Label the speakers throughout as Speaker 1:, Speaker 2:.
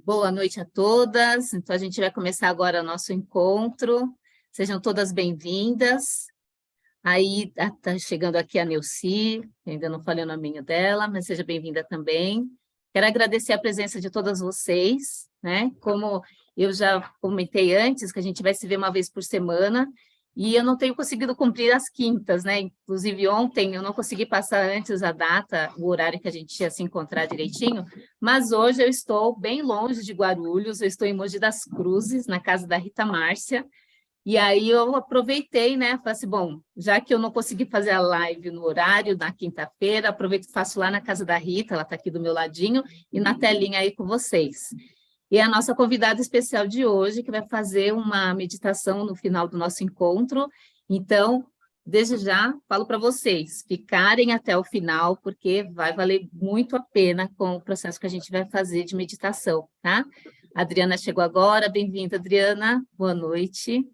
Speaker 1: Boa noite a todas. Então, a gente vai começar agora o nosso encontro. Sejam todas bem-vindas. Aí, está chegando aqui a Neuci, ainda não falei o nominho dela, mas seja bem-vinda também. Quero agradecer a presença de todas vocês, né? Como eu já comentei antes, que a gente vai se ver uma vez por semana, e eu não tenho conseguido cumprir as quintas, né? Inclusive, ontem eu não consegui passar antes a data, o horário que a gente ia se encontrar direitinho, mas hoje eu estou bem longe de Guarulhos, eu estou em Mogi das Cruzes, na casa da Rita Márcia, e aí eu aproveitei, né? Falei assim, bom, já que eu não consegui fazer a live no horário, na quinta-feira, aproveito e faço lá na casa da Rita, ela está aqui do meu ladinho, e na telinha aí com vocês. E a nossa convidada especial de hoje, que vai fazer uma meditação no final do nosso encontro. Então, desde já, falo para vocês, ficarem até o final, porque vai valer muito a pena com o processo que a gente vai fazer de meditação, tá? A Adriana chegou agora, bem-vinda, Adriana, boa noite.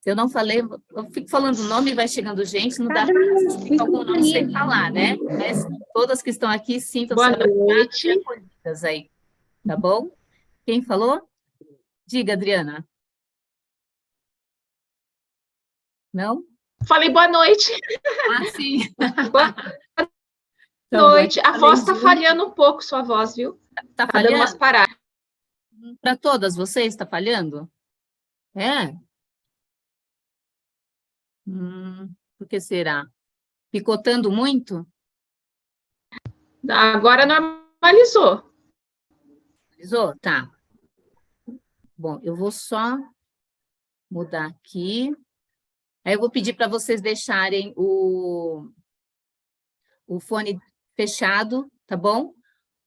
Speaker 1: Se eu não falei, eu fico falando o nome e vai chegando gente, não dá para assistir algum nome sem falar, né? Mas todas que estão aqui sintam-se
Speaker 2: Boa noite.
Speaker 1: acolhidas aí, tá bom? Quem falou? Diga, Adriana. Não?
Speaker 2: Falei boa noite.
Speaker 1: Ah, sim.
Speaker 2: Boa
Speaker 1: Então, bom,
Speaker 2: noite. A voz está falhando um pouco, sua voz, viu?
Speaker 1: Está
Speaker 2: Tá dando umas
Speaker 1: falhando?
Speaker 2: paradas.
Speaker 1: Para todas vocês, está falhando? É? Por que será? Picotando muito?
Speaker 2: Agora normalizou.
Speaker 1: Normalizou? Tá. Bom, eu vou só mudar aqui. Aí eu vou pedir para vocês deixarem o fone fechado, tá bom?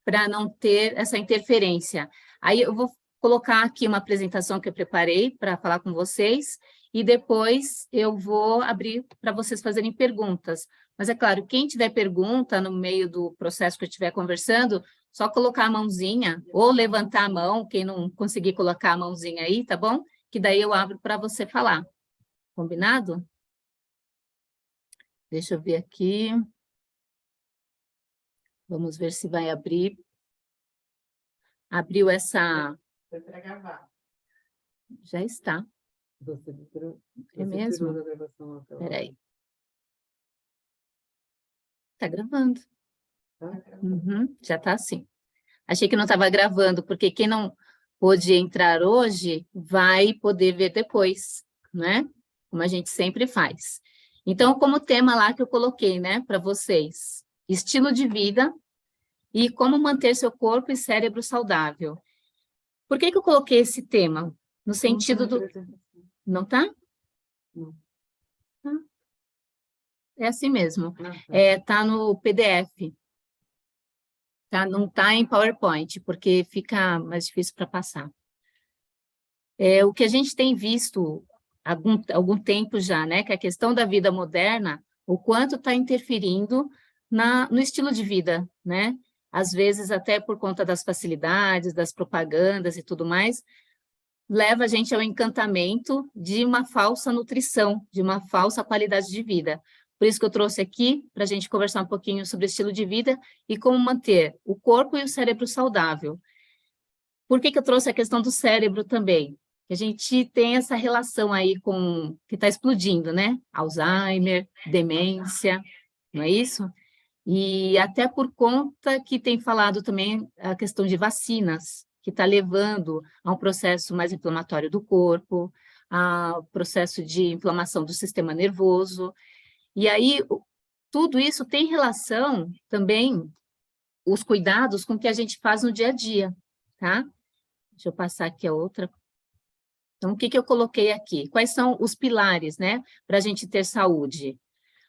Speaker 1: Para não ter essa interferência. Aí eu vou colocar aqui uma apresentação que eu preparei para falar com vocês, e depois eu vou abrir para vocês fazerem perguntas. Mas é claro, quem tiver pergunta no meio do processo que eu estiver conversando, só colocar a mãozinha, ou levantar a mão, quem não conseguir colocar a mãozinha aí, tá bom? Que daí eu abro para você falar. Combinado? Deixa eu ver aqui. Vamos ver se vai abrir. Abriu essa...
Speaker 3: Foi para gravar.
Speaker 1: Já está. É mesmo? Espera aí. Está gravando. Já está assim. Achei que não estava gravando, porque quem não pôde entrar hoje vai poder ver depois, né? Como a gente sempre faz. Então, como tema lá que eu coloquei, né, para vocês, estilo de vida e como manter seu corpo e cérebro saudável. Por que eu coloquei esse tema? No sentido do... Não está?
Speaker 3: Não.
Speaker 1: É assim mesmo. Tá no PDF. Tá? Não está em PowerPoint, porque fica mais difícil para passar. O que a gente tem visto há algum tempo já, né? Que a questão da vida moderna, o quanto está interferindo no estilo de vida, né? Às vezes, até por conta das facilidades, das propagandas e tudo mais, leva a gente ao encantamento de uma falsa nutrição, de uma falsa qualidade de vida. Por isso que eu trouxe aqui, para a gente conversar um pouquinho sobre estilo de vida e como manter o corpo e o cérebro saudável. Por que eu trouxe a questão do cérebro também? A gente tem essa relação aí com que está explodindo, né? Alzheimer, demência, não é isso? E até por conta que tem falado também a questão de vacinas, que está levando a um processo mais inflamatório do corpo, a processo de inflamação do sistema nervoso. E aí, tudo isso tem relação também, os cuidados com o que a gente faz no dia a dia, tá? Deixa eu passar aqui a outra. Então, o que eu coloquei aqui? Quais são os pilares, né, para a gente ter saúde?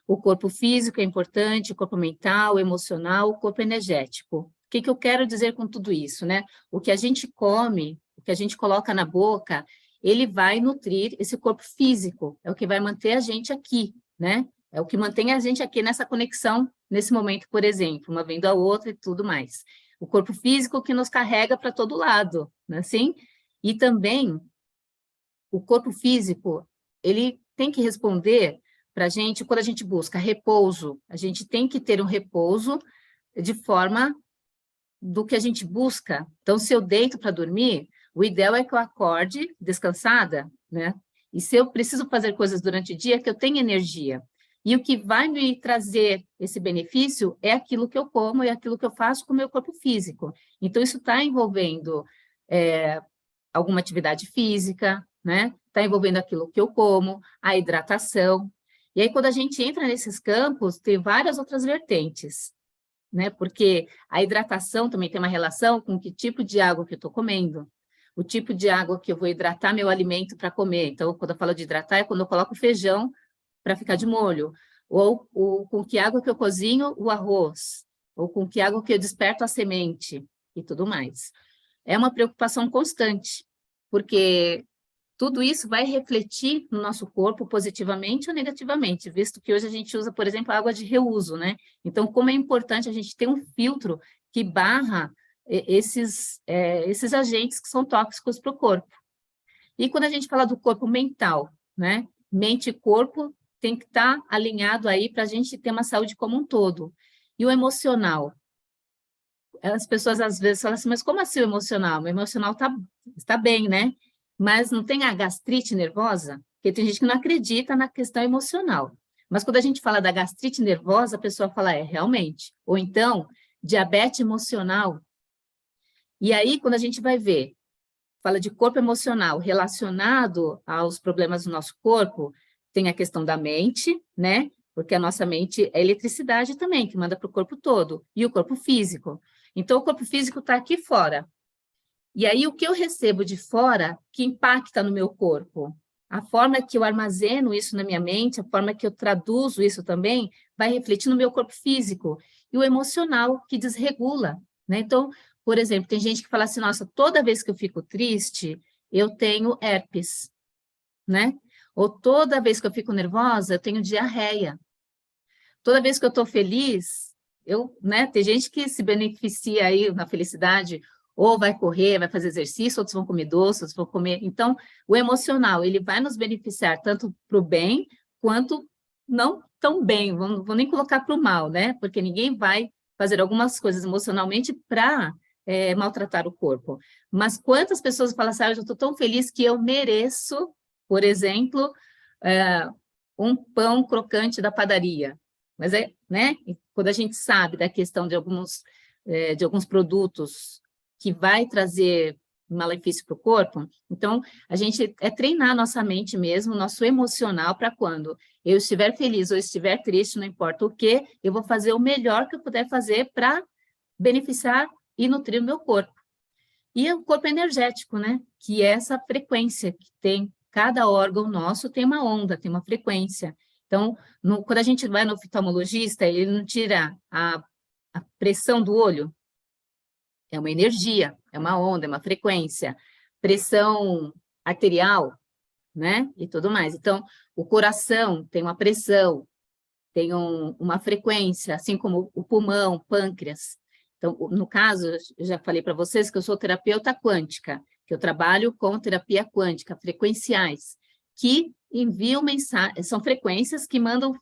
Speaker 1: O corpo físico é importante, o corpo mental, o emocional, o corpo energético. O que eu quero dizer com tudo isso, né? O que a gente come, o que a gente coloca na boca, ele vai nutrir esse corpo físico, é o que vai manter a gente aqui, né? É o que mantém a gente aqui nessa conexão, nesse momento, por exemplo, uma vendo a outra e tudo mais. O corpo físico que nos carrega para todo lado, não é assim? E também, o corpo físico, ele tem que responder para a gente, quando a gente busca repouso, a gente tem que ter um repouso de forma do que a gente busca. Então, se eu deito para dormir, o ideal é que eu acorde descansada, né? E se eu preciso fazer coisas durante o dia, que eu tenha energia. E o que vai me trazer esse benefício é aquilo que eu como e aquilo que eu faço com o meu corpo físico. Então, isso está envolvendo alguma atividade física, né? Está envolvendo aquilo que eu como, a hidratação. E aí, quando a gente entra nesses campos, tem várias outras vertentes, né? Porque a hidratação também tem uma relação com que tipo de água que eu estou comendo, o tipo de água que eu vou hidratar meu alimento para comer. Então, quando eu falo de hidratar, é quando eu coloco feijão para ficar de molho, ou com que água que eu cozinho o arroz, ou com que água que eu desperto a semente e tudo mais. É uma preocupação constante, porque tudo isso vai refletir no nosso corpo positivamente ou negativamente, visto que hoje a gente usa, por exemplo, água de reuso, né? Então, como é importante a gente ter um filtro que barra esses agentes que são tóxicos para o corpo. E quando a gente fala do corpo mental, né? Mente e corpo tem que estar alinhado aí para a gente ter uma saúde como um todo. E o emocional? As pessoas às vezes falam assim, mas como assim o emocional? O emocional está bem, né? Mas não tem a gastrite nervosa? Porque tem gente que não acredita na questão emocional. Mas quando a gente fala da gastrite nervosa, a pessoa fala, realmente. Ou então, diabetes emocional. E aí, quando a gente vai ver, fala de corpo emocional relacionado aos problemas do nosso corpo, tem a questão da mente, né? Porque a nossa mente é eletricidade também, que manda para o corpo todo, e o corpo físico. Então, o corpo físico está aqui fora. E aí, o que eu recebo de fora que impacta no meu corpo? A forma que eu armazeno isso na minha mente, a forma que eu traduzo isso também, vai refletir no meu corpo físico. E o emocional, que desregula, né? Então, por exemplo, tem gente que fala assim, nossa, toda vez que eu fico triste, eu tenho herpes, né? Ou toda vez que eu fico nervosa, eu tenho diarreia. Toda vez que eu estou feliz, né? Tem gente que se beneficia aí na felicidade, ou vai correr, vai fazer exercício, outros vão comer doce, outros vão comer. Então, o emocional, ele vai nos beneficiar tanto para o bem, quanto não tão bem, vou nem colocar para o mal, né? Porque ninguém vai fazer algumas coisas emocionalmente para maltratar o corpo. Mas quantas pessoas falam assim, eu estou tão feliz que eu mereço, por exemplo, um pão crocante da padaria. Mas né? Quando a gente sabe da questão de alguns produtos que vai trazer malefício para o corpo, então a gente treinar a nossa mente mesmo, nosso emocional, para quando eu estiver feliz ou estiver triste, não importa o que, eu vou fazer o melhor que eu puder fazer para beneficiar e nutrir o meu corpo. E o corpo energético, né? Que é essa frequência que tem, cada órgão nosso tem uma onda, tem uma frequência. Então, quando a gente vai no oftalmologista, ele não tira a pressão do olho, é uma energia, é uma onda, é uma frequência. Pressão arterial, né? E tudo mais. Então, o coração tem uma pressão, tem uma frequência, assim como o pulmão, o pâncreas. Então, no caso, eu já falei para vocês que eu sou terapeuta quântica, que eu trabalho com terapia quântica, frequenciais, que enviam mensagens, são frequências que mandam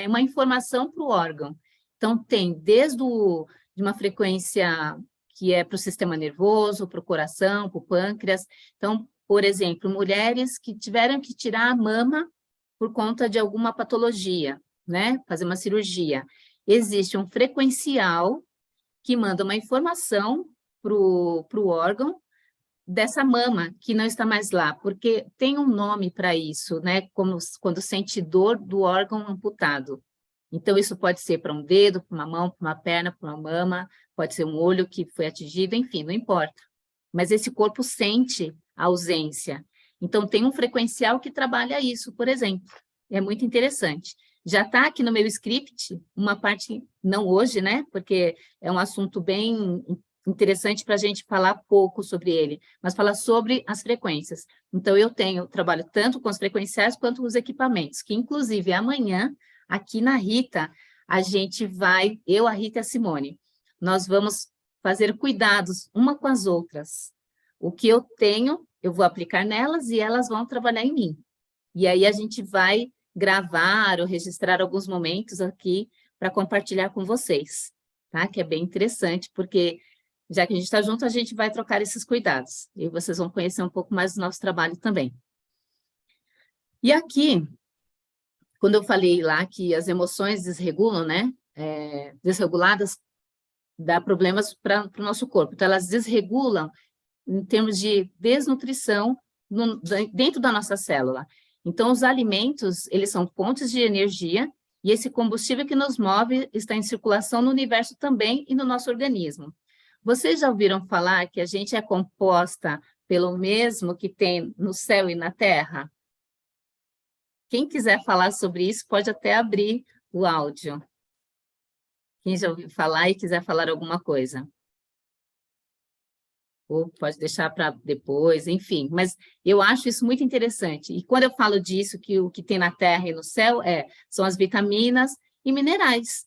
Speaker 1: uma informação para o órgão. Então, tem desde de uma frequência que é para o sistema nervoso, para o coração, para o pâncreas. Então, por exemplo, mulheres que tiveram que tirar a mama por conta de alguma patologia, né? Fazer uma cirurgia. Existe um frequencial que manda uma informação para o órgão dessa mama que não está mais lá, porque tem um nome para isso, né? Como quando sente dor do órgão amputado. Então, isso pode ser para um dedo, para uma mão, para uma perna, para uma mama, pode ser um olho que foi atingido, enfim, não importa. Mas esse corpo sente a ausência. Então, tem um frequencial que trabalha isso, por exemplo. É muito interessante. Já está aqui no meu script, uma parte, não hoje, né? Porque é um assunto bem interessante para a gente falar pouco sobre ele, mas falar sobre as frequências. Então, eu trabalho tanto com os frequenciais quanto com os equipamentos, que inclusive amanhã, aqui na Rita, a gente vai, eu, a Rita e a Simone, nós vamos fazer cuidados uma com as outras. O que eu tenho, eu vou aplicar nelas e elas vão trabalhar em mim. E aí a gente vai gravar ou registrar alguns momentos aqui para compartilhar com vocês, tá? Que é bem interessante, porque já que a gente está junto, a gente vai trocar esses cuidados. E vocês vão conhecer um pouco mais do nosso trabalho também. E aqui, quando eu falei lá que as emoções desregulam, né? Desreguladas, dá problemas para o nosso corpo. Então, elas desregulam em termos de desnutrição dentro da nossa célula. Então, os alimentos, eles são fontes de energia, e esse combustível que nos move está em circulação no universo também e no nosso organismo. Vocês já ouviram falar que a gente é composta pelo mesmo que tem no céu e na terra? Quem quiser falar sobre isso, pode até abrir o áudio. Quem já ouviu falar e quiser falar alguma coisa. Ou pode deixar para depois, enfim. Mas eu acho isso muito interessante. E quando eu falo disso, que o que tem na terra e no céu são as vitaminas e minerais.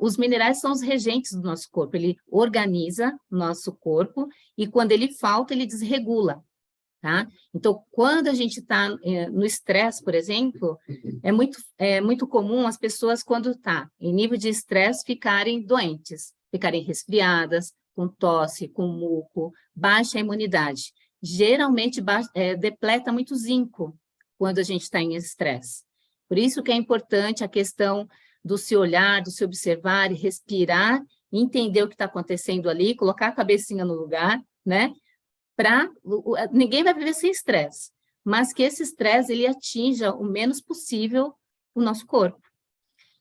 Speaker 1: Os minerais são os regentes do nosso corpo. Ele organiza o nosso corpo e quando ele falta, ele desregula. Tá? Então, quando a gente está no estresse, por exemplo, é muito comum as pessoas, quando está em nível de estresse, ficarem doentes, ficarem resfriadas, com tosse, com muco, baixa imunidade. Geralmente, depleta muito zinco quando a gente está em estresse. Por isso que é importante a questão do se olhar, do se observar e respirar, entender o que está acontecendo ali, colocar a cabecinha no lugar, né? Ninguém vai viver sem estresse, mas que esse estresse ele atinja o menos possível o nosso corpo.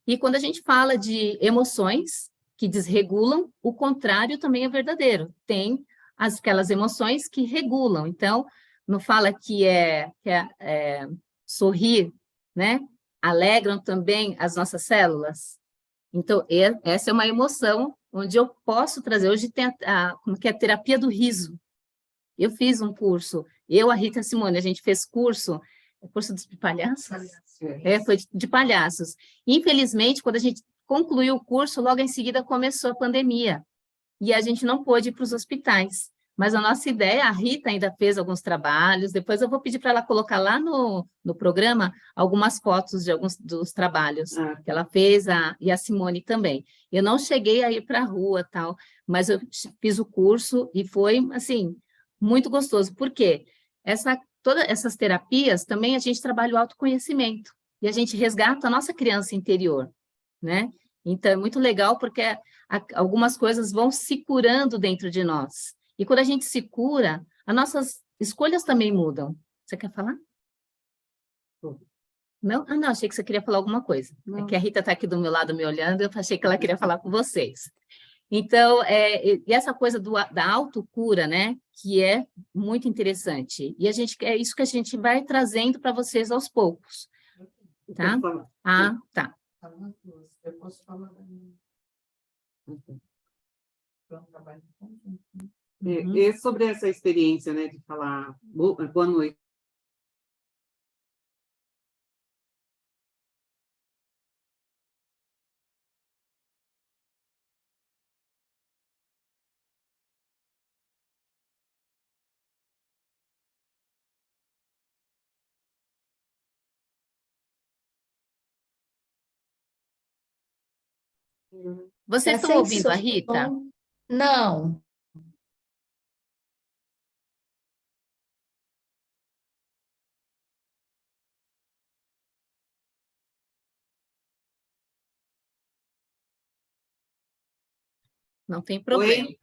Speaker 1: E quando a gente fala de emoções que desregulam, o contrário também é verdadeiro. Tem aquelas emoções que regulam. Então, não fala que sorrir, né? Alegram também as nossas células. Então, essa é uma emoção onde eu posso trazer. Hoje tem como que é a terapia do riso. Eu fiz um curso, a Rita e a Simone, a gente fez curso dos palhaços? Foi de palhaços. Infelizmente, quando a gente concluiu o curso, logo em seguida começou a pandemia, e a gente não pôde ir para os hospitais. Mas a nossa ideia, a Rita ainda fez alguns trabalhos, depois eu vou pedir para ela colocar lá no programa algumas fotos de alguns dos trabalhos que ela fez, e a Simone também. Eu não cheguei a ir para a rua, tal, mas eu fiz o curso e foi, assim, muito gostoso. Por quê? Todas essas terapias, também a gente trabalha o autoconhecimento, e a gente resgata a nossa criança interior, né? Então, é muito legal, porque algumas coisas vão se curando dentro de nós. E quando a gente se cura, as nossas escolhas também mudam. Você quer falar? Não? Não, achei que você queria falar alguma coisa. Não. É que a Rita está aqui do meu lado me olhando, eu achei que ela queria falar com vocês. Então, e essa coisa da autocura, né, que é muito interessante. E é isso que a gente vai trazendo para vocês aos poucos. Tá? Tá.
Speaker 3: Eu posso falar da minha.
Speaker 4: E sobre essa experiência, né, de falar boa noite.
Speaker 1: Vocês estão ouvindo a Rita?
Speaker 5: Não.
Speaker 1: Não tem problema.
Speaker 4: Oi?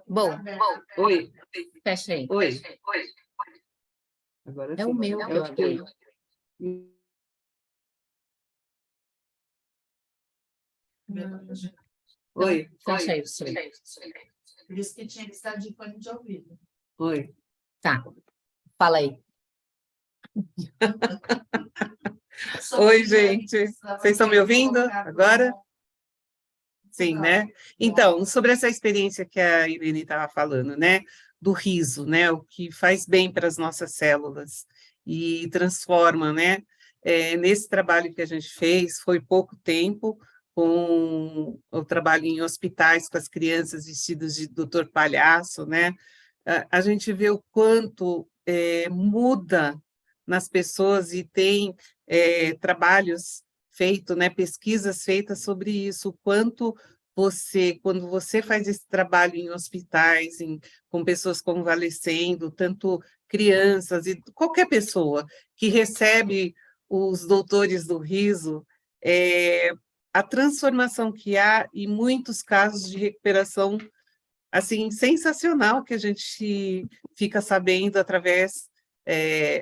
Speaker 1: Bom,
Speaker 4: Oi?
Speaker 1: fecha aí.
Speaker 4: Oi? Agora
Speaker 1: É o meu que eu abri.
Speaker 4: Oi?
Speaker 1: Fecha aí o seu.
Speaker 3: Por isso que tinha que estar de fone de ouvido.
Speaker 4: Oi?
Speaker 1: Tá. Fala aí.
Speaker 4: Oi, gente. Vocês estão me ouvindo agora? Sim, né? Então, sobre essa experiência que a Irene estava falando, né? do riso, né? O que faz bem para as nossas células e transforma, né? Nesse trabalho que a gente fez, foi pouco tempo, com o trabalho em hospitais com as crianças vestidas de doutor palhaço, né? A gente vê o quanto muda nas pessoas e tem trabalhos feitos, né? Pesquisas feitas sobre isso, o quanto quando você faz esse trabalho em hospitais, com pessoas convalescendo, tanto crianças e qualquer pessoa que recebe os doutores do riso, a transformação que há e muitos casos de recuperação assim sensacional que a gente fica sabendo através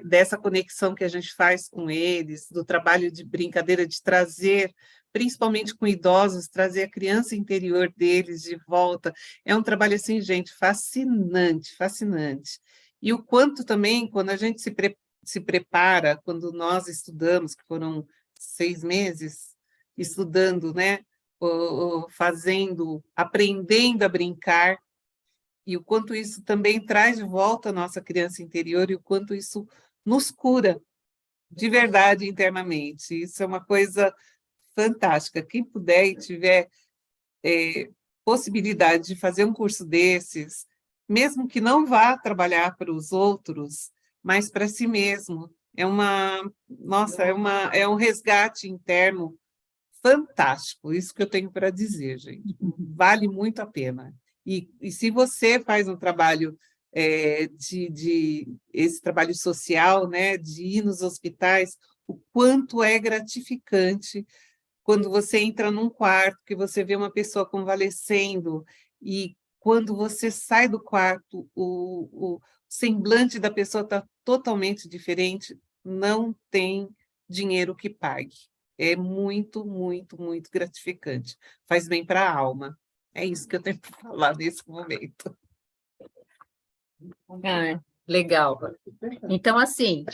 Speaker 4: dessa conexão que a gente faz com eles, do trabalho de brincadeira de trazer, principalmente com idosos, trazer a criança interior deles de volta. É um trabalho assim, gente, fascinante, fascinante. E o quanto também, quando a gente se prepara, quando nós estudamos, que foram 6 meses estudando, né? Fazendo, aprendendo a brincar, e o quanto isso também traz de volta a nossa criança interior, e o quanto isso nos cura de verdade internamente. Isso é uma coisa fantástica. Quem puder e tiver possibilidade de fazer um curso desses, mesmo que não vá trabalhar para os outros, mas para si mesmo, é um resgate interno fantástico, isso que eu tenho para dizer, gente. Vale muito a pena. E se você faz um trabalho esse trabalho social, né, de ir nos hospitais, o quanto é gratificante quando você entra num quarto, que você vê uma pessoa convalescendo, e quando você sai do quarto, o semblante da pessoa está totalmente diferente, não tem dinheiro que pague. É muito, muito, muito gratificante. Faz bem para a alma. É isso que eu tenho para falar nesse momento.
Speaker 1: Legal. Então, assim,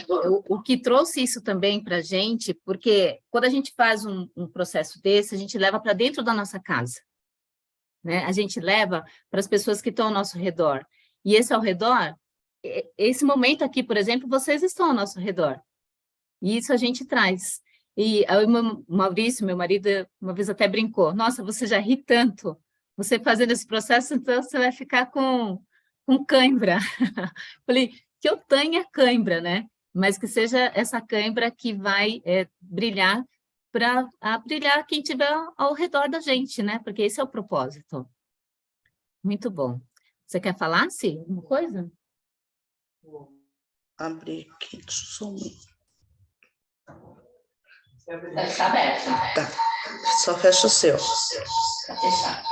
Speaker 1: o que trouxe isso também para a gente, porque quando a gente faz um processo desse, a gente leva para dentro da nossa casa, né? A gente leva para as pessoas que estão ao nosso redor. E esse ao redor, esse momento aqui, por exemplo, vocês estão ao nosso redor. E isso a gente traz. E o Maurício, meu marido, uma vez até brincou, nossa, você já ri tanto, você fazendo esse processo, então você vai ficar com cãibra. Falei, que eu tenha cãibra, né? Mas que seja essa cãibra que vai brilhar para brilhar quem estiver ao redor da gente, né? Porque esse é o propósito. Muito bom. Você quer falar, Sim, alguma coisa?
Speaker 5: Vou abrir aqui, deixa eu sumir.
Speaker 1: Está aberto.
Speaker 5: Tá, só fecha o seu.
Speaker 1: Está fechado.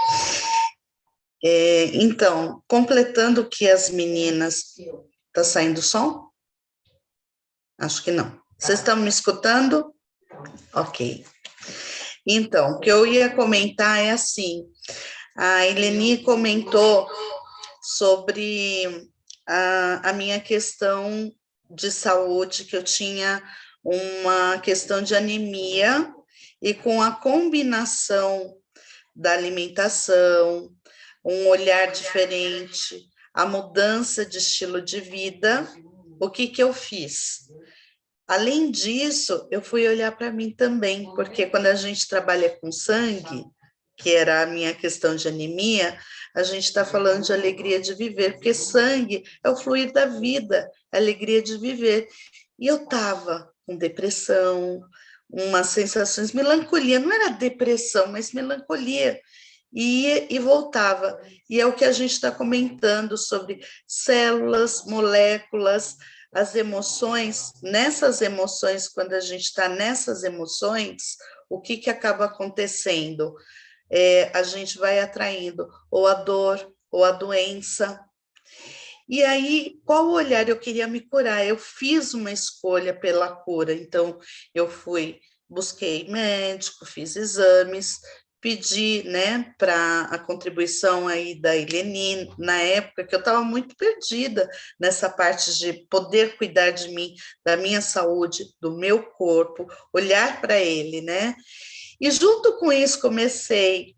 Speaker 5: Então, completando o que as meninas... Está saindo som? Acho que não. Vocês estão me escutando? Ok. Então, o que eu ia comentar é assim, a Eleni comentou sobre a minha questão de saúde, que eu tinha uma questão de anemia, e com a combinação da alimentação, um olhar diferente, a mudança de estilo de vida, o que eu fiz? Além disso, eu fui olhar para mim também, porque quando a gente trabalha com sangue, que era a minha questão de anemia, a gente está falando de alegria de viver, porque sangue é o fluir da vida, a alegria de viver. E eu estava com depressão, umas sensações, melancolia, não era depressão, mas melancolia, e voltava. E é o que a gente está comentando sobre células, moléculas, as emoções. Nessas emoções, quando a gente está nessas emoções, o que acaba acontecendo? A gente vai atraindo ou a dor, ou a doença. E aí, qual olhar eu queria me curar? Eu fiz uma escolha pela cura, então eu busquei médico, fiz exames, pedi, né, para a contribuição aí da Eleni, na época que eu estava muito perdida nessa parte de poder cuidar de mim, da minha saúde, do meu corpo, olhar para ele, né? E junto com isso comecei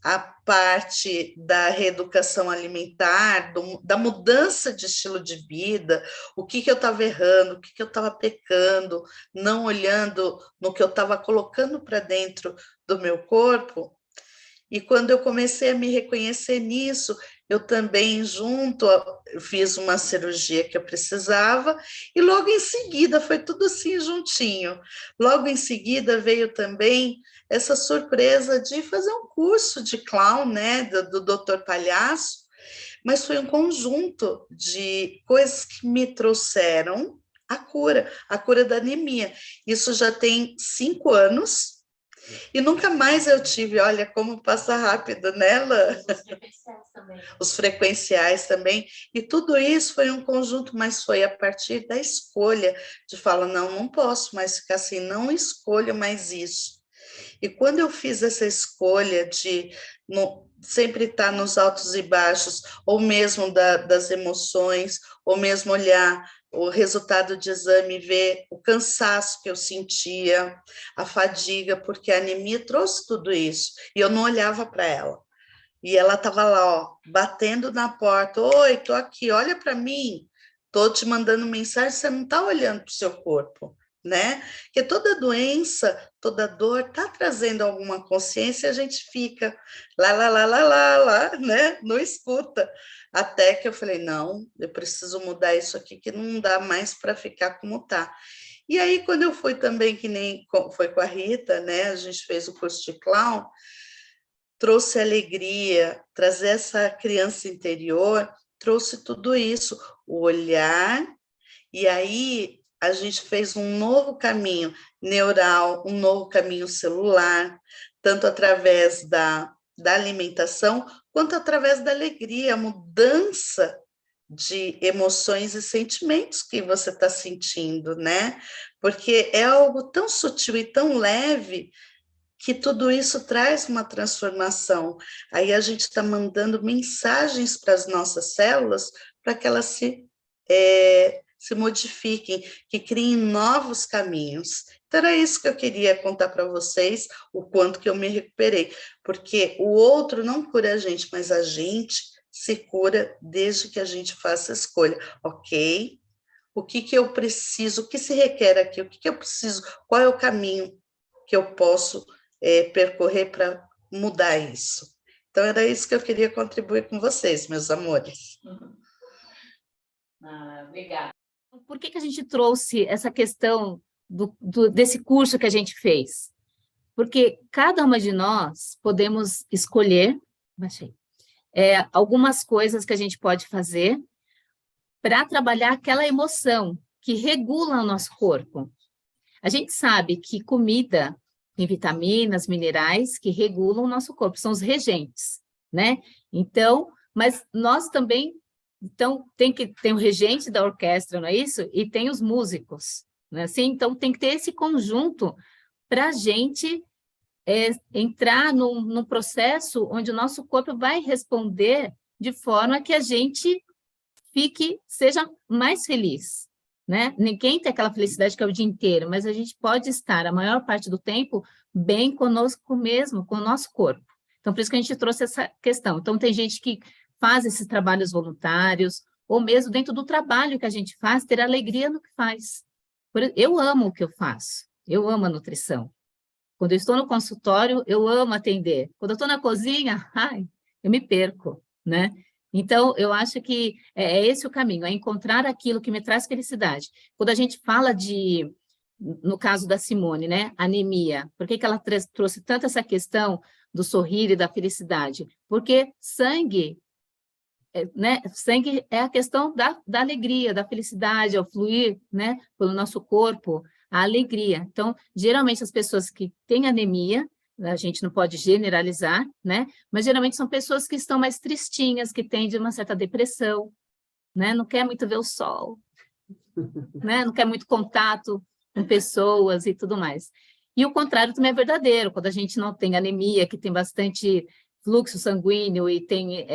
Speaker 5: a parte da reeducação alimentar, da mudança de estilo de vida, o que eu estava errando, o que eu estava pecando, não olhando no que eu estava colocando para dentro do meu corpo. E quando eu comecei a me reconhecer nisso, eu também fiz uma cirurgia que eu precisava, e logo em seguida, foi tudo assim juntinho. Logo em seguida veio também essa surpresa de fazer um curso de clown, né, do Dr. Palhaço, mas foi um conjunto de coisas que me trouxeram a cura da anemia. Isso já tem 5 anos, e nunca mais eu tive, olha como passa rápido, né, Lã? Os frequenciais também, e tudo isso foi um conjunto, mas foi a partir da escolha, de falar, não posso mais ficar assim, não escolho mais isso. E quando eu fiz essa escolha de sempre estar nos altos e baixos, ou mesmo das emoções, ou mesmo olhar o resultado de exame e ver o cansaço que eu sentia, a fadiga, porque a anemia trouxe tudo isso, e eu não olhava para ela. E ela estava lá, ó, batendo na porta, oi, estou aqui, olha para mim, estou te mandando mensagem, você não está olhando para o seu corpo, né? Porque toda doença, toda dor está trazendo alguma consciência, a gente fica lá, né? Não escuta. Até que eu falei, não, eu preciso mudar isso aqui, que não dá mais para ficar como está. E aí, quando eu fui também, que nem foi com a Rita, né? A gente fez o curso de clown, trouxe alegria, trazer essa criança interior, trouxe tudo isso, o olhar, e aí a gente fez um novo caminho neural, um novo caminho celular, tanto através da alimentação, quanto através da alegria, a mudança de emoções e sentimentos que você está sentindo, né? Porque é algo tão sutil e tão leve que tudo isso traz uma transformação. Aí a gente está mandando mensagens para as nossas células para que elas se modifiquem, que criem novos caminhos. Então, era isso que eu queria contar para vocês, o quanto que eu me recuperei, porque o outro não cura a gente, mas a gente se cura desde que a gente faça a escolha. Ok, o que eu preciso, o que se requer aqui, o que eu preciso, qual é o caminho que eu posso percorrer para mudar isso. Então, era isso que eu queria contribuir com vocês, meus amores.
Speaker 1: Obrigada. Por que a gente trouxe essa questão desse curso que a gente fez? Porque cada uma de nós podemos escolher algumas coisas que a gente pode fazer para trabalhar aquela emoção que regula o nosso corpo. A gente sabe que comida tem vitaminas, minerais que regulam o nosso corpo, são os regentes, né? Então, mas nós também, então, tem o regente da orquestra, não é isso? E tem os músicos, né? Assim, então, tem que ter esse conjunto para a gente entrar num processo onde o nosso corpo vai responder de forma que a gente seja mais feliz, né? Ninguém tem aquela felicidade que é o dia inteiro, mas a gente pode estar a maior parte do tempo bem conosco mesmo, com o nosso corpo. Então, por isso que a gente trouxe essa questão. Então, tem gente que faz esses trabalhos voluntários, ou mesmo dentro do trabalho que a gente faz, ter alegria no que faz. Eu amo o que eu faço, eu amo a nutrição. Quando eu estou no consultório, eu amo atender. Quando eu estou na cozinha, eu me perco, né? Então, eu acho que é esse o caminho, é encontrar aquilo que me traz felicidade. Quando a gente fala no caso da Simone, né, anemia, por que ela trouxe tanto essa questão do sorrir e da felicidade? Porque sangue, né, sangue é a questão da alegria, da felicidade, ao fluir, né, pelo nosso corpo, a alegria. Então, geralmente as pessoas que têm anemia, a gente não pode generalizar, né? Mas geralmente são pessoas que estão mais tristinhas, que têm de uma certa depressão, né? Não quer muito ver o sol, né? Não quer muito contato com pessoas e tudo mais. E o contrário também é verdadeiro, quando a gente não tem anemia, que tem bastante fluxo sanguíneo e tem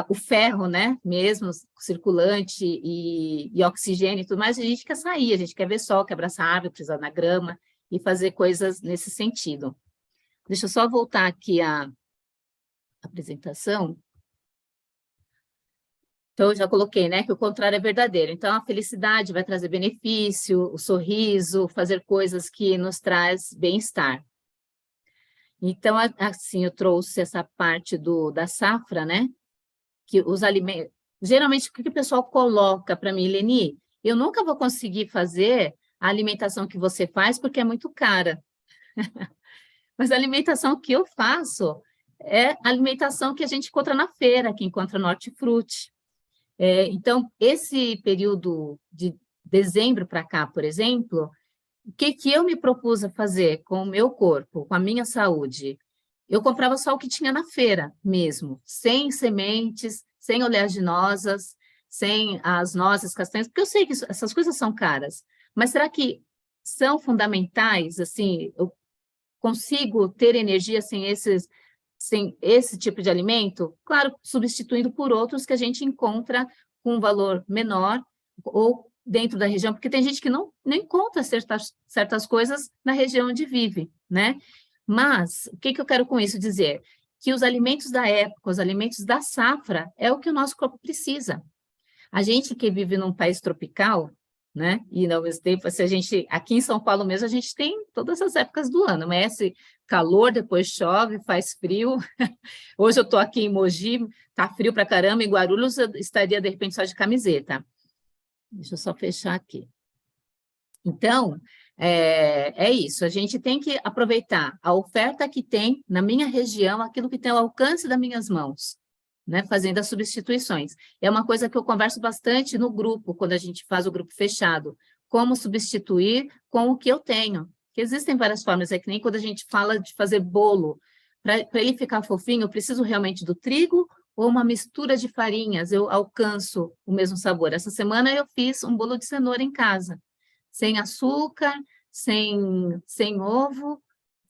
Speaker 1: o ferro, né? Mesmo circulante e oxigênio e tudo mais, a gente quer sair, a gente quer ver sol, quer abraçar a árvore, pisar na grama, e fazer coisas nesse sentido. Deixa eu só voltar aqui apresentação. Então, eu já coloquei, né, que o contrário é verdadeiro. Então, a felicidade vai trazer benefício, o sorriso, fazer coisas que nos traz bem-estar. Então, assim, eu trouxe essa parte da safra, né, que os alimentos... Geralmente, o que o pessoal coloca para mim, Leni? Eu nunca vou conseguir fazer a alimentação que você faz, porque é muito cara. Mas a alimentação que eu faço é a alimentação que a gente encontra na feira, que encontra no hortifruti. Então, esse período de dezembro para cá, por exemplo, o que eu me propus a fazer com o meu corpo, com a minha saúde? Eu comprava só o que tinha na feira mesmo, sem sementes, sem oleaginosas, sem as nozes, castanhas, porque eu sei que essas coisas são caras, mas será que são fundamentais, assim, eu consigo ter energia sem esse tipo de alimento? Claro, substituindo por outros que a gente encontra com um valor menor ou dentro da região, porque tem gente que não encontra certas coisas na região onde vive, né? Mas, o que eu quero com isso dizer? Que os alimentos da época, os alimentos da safra, é o que o nosso corpo precisa. A gente que vive num país tropical, né? E ao mesmo tempo, se a gente, aqui em São Paulo mesmo, a gente tem todas as épocas do ano, mas esse calor, depois chove, faz frio. Hoje eu estou aqui em Mogi, tá frio pra caramba, em Guarulhos eu estaria, de repente, só de camiseta. Deixa eu só fechar aqui. Então, é isso, a gente tem que aproveitar a oferta que tem na minha região, aquilo que tem ao alcance das minhas mãos, né, fazendo as substituições. É uma coisa que eu converso bastante no grupo, quando a gente faz o grupo fechado, como substituir com o que eu tenho. Que existem várias formas, é que nem quando a gente fala de fazer bolo, para ele ficar fofinho, eu preciso realmente do trigo ou uma mistura de farinhas, eu alcanço o mesmo sabor. Essa semana eu fiz um bolo de cenoura em casa, sem açúcar, sem ovo,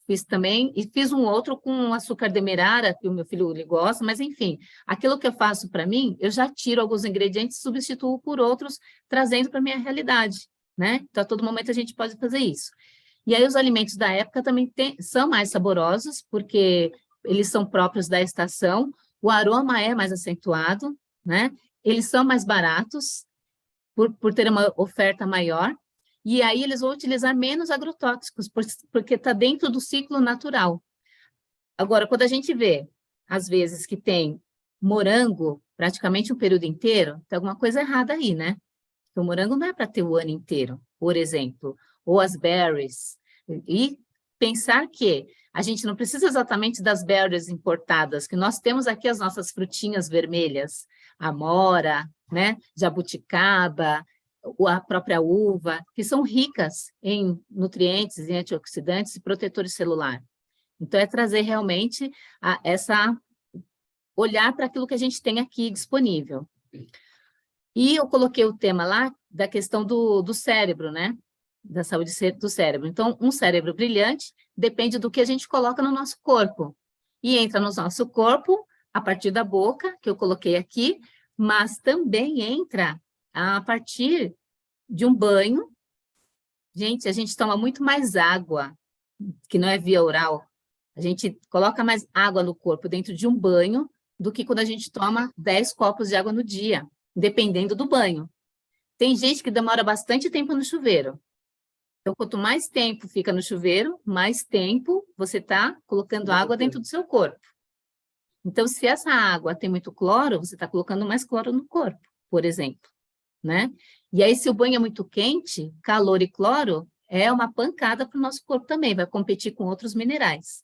Speaker 1: fiz também, e fiz um outro com açúcar demerara, que o meu filho ele gosta, mas enfim, aquilo que eu faço para mim, eu já tiro alguns ingredientes e substituo por outros, trazendo para a minha realidade, né? Então, a todo momento a gente pode fazer isso. E aí os alimentos da época também são mais saborosos, porque eles são próprios da estação, o aroma é mais acentuado, né? Eles são mais baratos, por ter uma oferta maior, e aí eles vão utilizar menos agrotóxicos, porque está dentro do ciclo natural. Agora, quando a gente vê, às vezes, que tem morango praticamente o período inteiro, tem alguma coisa errada aí, né? Porque o morango não é para ter o ano inteiro, por exemplo, ou as berries. E pensar que a gente não precisa exatamente das berries importadas, que nós temos aqui as nossas frutinhas vermelhas, amora, né, jabuticaba, a própria uva, que são ricas em nutrientes, em antioxidantes e protetores celulares. Então, é trazer realmente olhar para aquilo que a gente tem aqui disponível. E eu coloquei o tema lá da questão do cérebro, né? Da saúde do cérebro. Então, um cérebro brilhante depende do que a gente coloca no nosso corpo. E entra no nosso corpo a partir da boca, que eu coloquei aqui, mas também entra a partir de um banho. Gente, a gente toma muito mais água, que não é via oral. A gente coloca mais água no corpo dentro de um banho do que quando a gente toma 10 copos de água no dia, dependendo do banho. Tem gente que demora bastante tempo no chuveiro. Então, quanto mais tempo fica no chuveiro, mais tempo você está colocando água dentro do seu corpo. Então, se essa água tem muito cloro, você está colocando mais cloro no corpo, por exemplo, né? E aí, se o banho é muito quente, calor e cloro é uma pancada para o nosso corpo também, vai competir com outros minerais.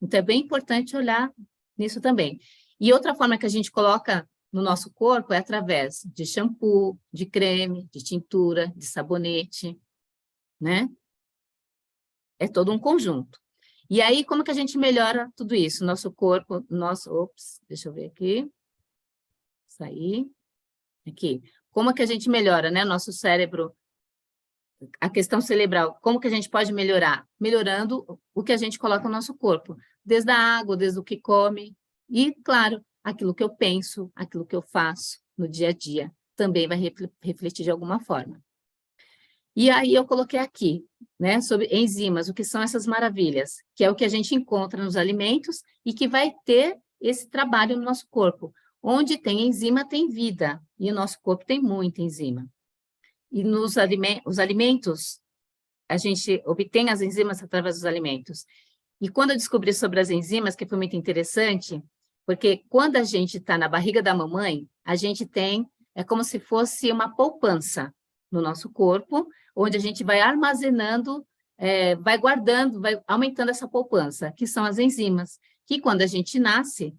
Speaker 1: Então, é bem importante olhar nisso também. E outra forma que a gente coloca no nosso corpo é através de shampoo, de creme, de tintura, de sabonete, né? É todo um conjunto. E aí, como que a gente melhora tudo isso? Nosso corpo, deixa eu ver aqui. Sair. Aqui. Como que a gente melhora, né? Nosso cérebro, a questão cerebral, como que a gente pode melhorar? Melhorando o que a gente coloca no nosso corpo. Desde a água, desde o que come. E, claro, aquilo que eu penso, aquilo que eu faço no dia a dia, também vai refletir de alguma forma. E aí eu coloquei aqui, né, sobre enzimas, o que são essas maravilhas, que é o que a gente encontra nos alimentos e que vai ter esse trabalho no nosso corpo. Onde tem enzima, tem vida, e o nosso corpo tem muita enzima. E nos os alimentos, a gente obtém as enzimas através dos alimentos. E quando eu descobri sobre as enzimas, que foi muito interessante, porque quando a gente está na barriga da mamãe, a gente tem, é como se fosse uma poupança no nosso corpo, onde a gente vai armazenando, vai guardando, vai aumentando essa poupança, que são as enzimas, que quando a gente nasce,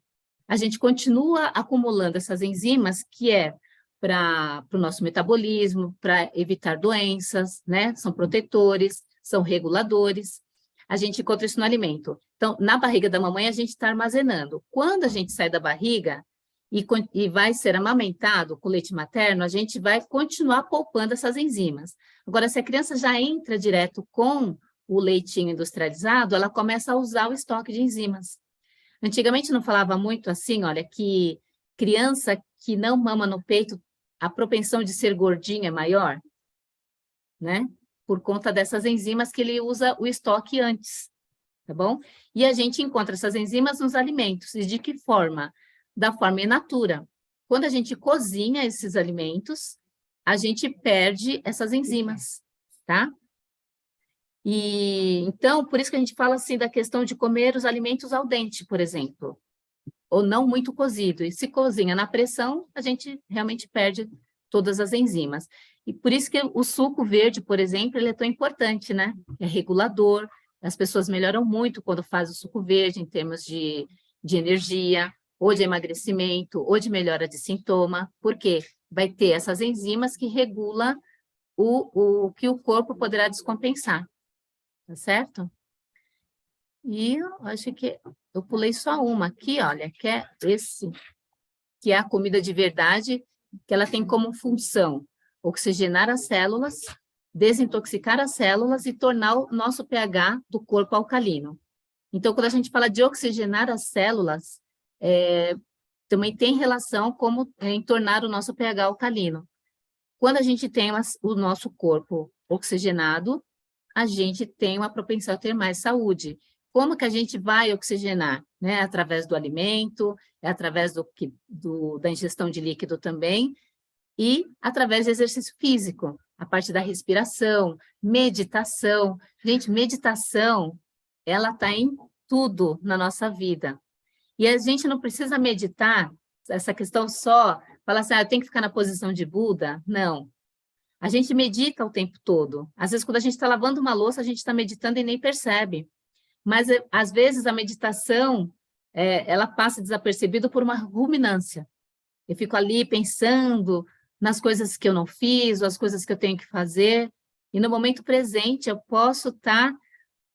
Speaker 1: a gente continua acumulando essas enzimas, que é para o nosso metabolismo, para evitar doenças, né? São protetores, são reguladores. A gente encontra isso no alimento. Então, na barriga da mamãe, a gente está armazenando. Quando a gente sai da barriga e vai ser amamentado com leite materno, a gente vai continuar poupando essas enzimas. Agora, se a criança já entra direto com o leitinho industrializado, ela começa a usar o estoque de enzimas. Antigamente não falava muito assim, olha, que criança que não mama no peito, a propensão de ser gordinha é maior, né? Por conta dessas enzimas que ele usa o estoque antes, tá bom? E a gente encontra essas enzimas nos alimentos. E de que forma? Da forma in natura. Quando a gente cozinha esses alimentos, a gente perde essas enzimas, tá? E então, por isso que a gente fala assim da questão de comer os alimentos al dente, por exemplo, ou não muito cozido. E se cozinha na pressão, a gente realmente perde todas as enzimas. E por isso que o suco verde, por exemplo, ele é tão importante, né? É regulador, as pessoas melhoram muito quando fazem o suco verde em termos de energia, ou de emagrecimento, ou de melhora de sintoma, porque vai ter essas enzimas que regulam o que o corpo poderá descompensar. Tá certo? E eu acho que eu pulei só uma aqui, olha, que é esse, que é a comida de verdade, que ela tem como função oxigenar as células, desintoxicar as células e tornar o nosso pH do corpo alcalino. Então, quando a gente fala de oxigenar as células, também tem relação como em tornar o nosso pH alcalino. Quando a gente tem o nosso corpo oxigenado, a gente tem uma propensão a ter mais saúde. Como que a gente vai oxigenar? Né? Através do alimento, através da ingestão de líquido também, e através do exercício físico, a parte da respiração, meditação. Gente, meditação, ela está em tudo na nossa vida. E a gente não precisa meditar, essa questão só, falar assim, eu tenho que ficar na posição de Buda. Não. A gente medita o tempo todo. Às vezes, quando a gente está lavando uma louça, a gente está meditando e nem percebe. Mas, às vezes, a meditação, ela passa desapercebida por uma ruminância. Eu fico ali pensando nas coisas que eu não fiz, ou as coisas que eu tenho que fazer, e no momento presente eu posso estar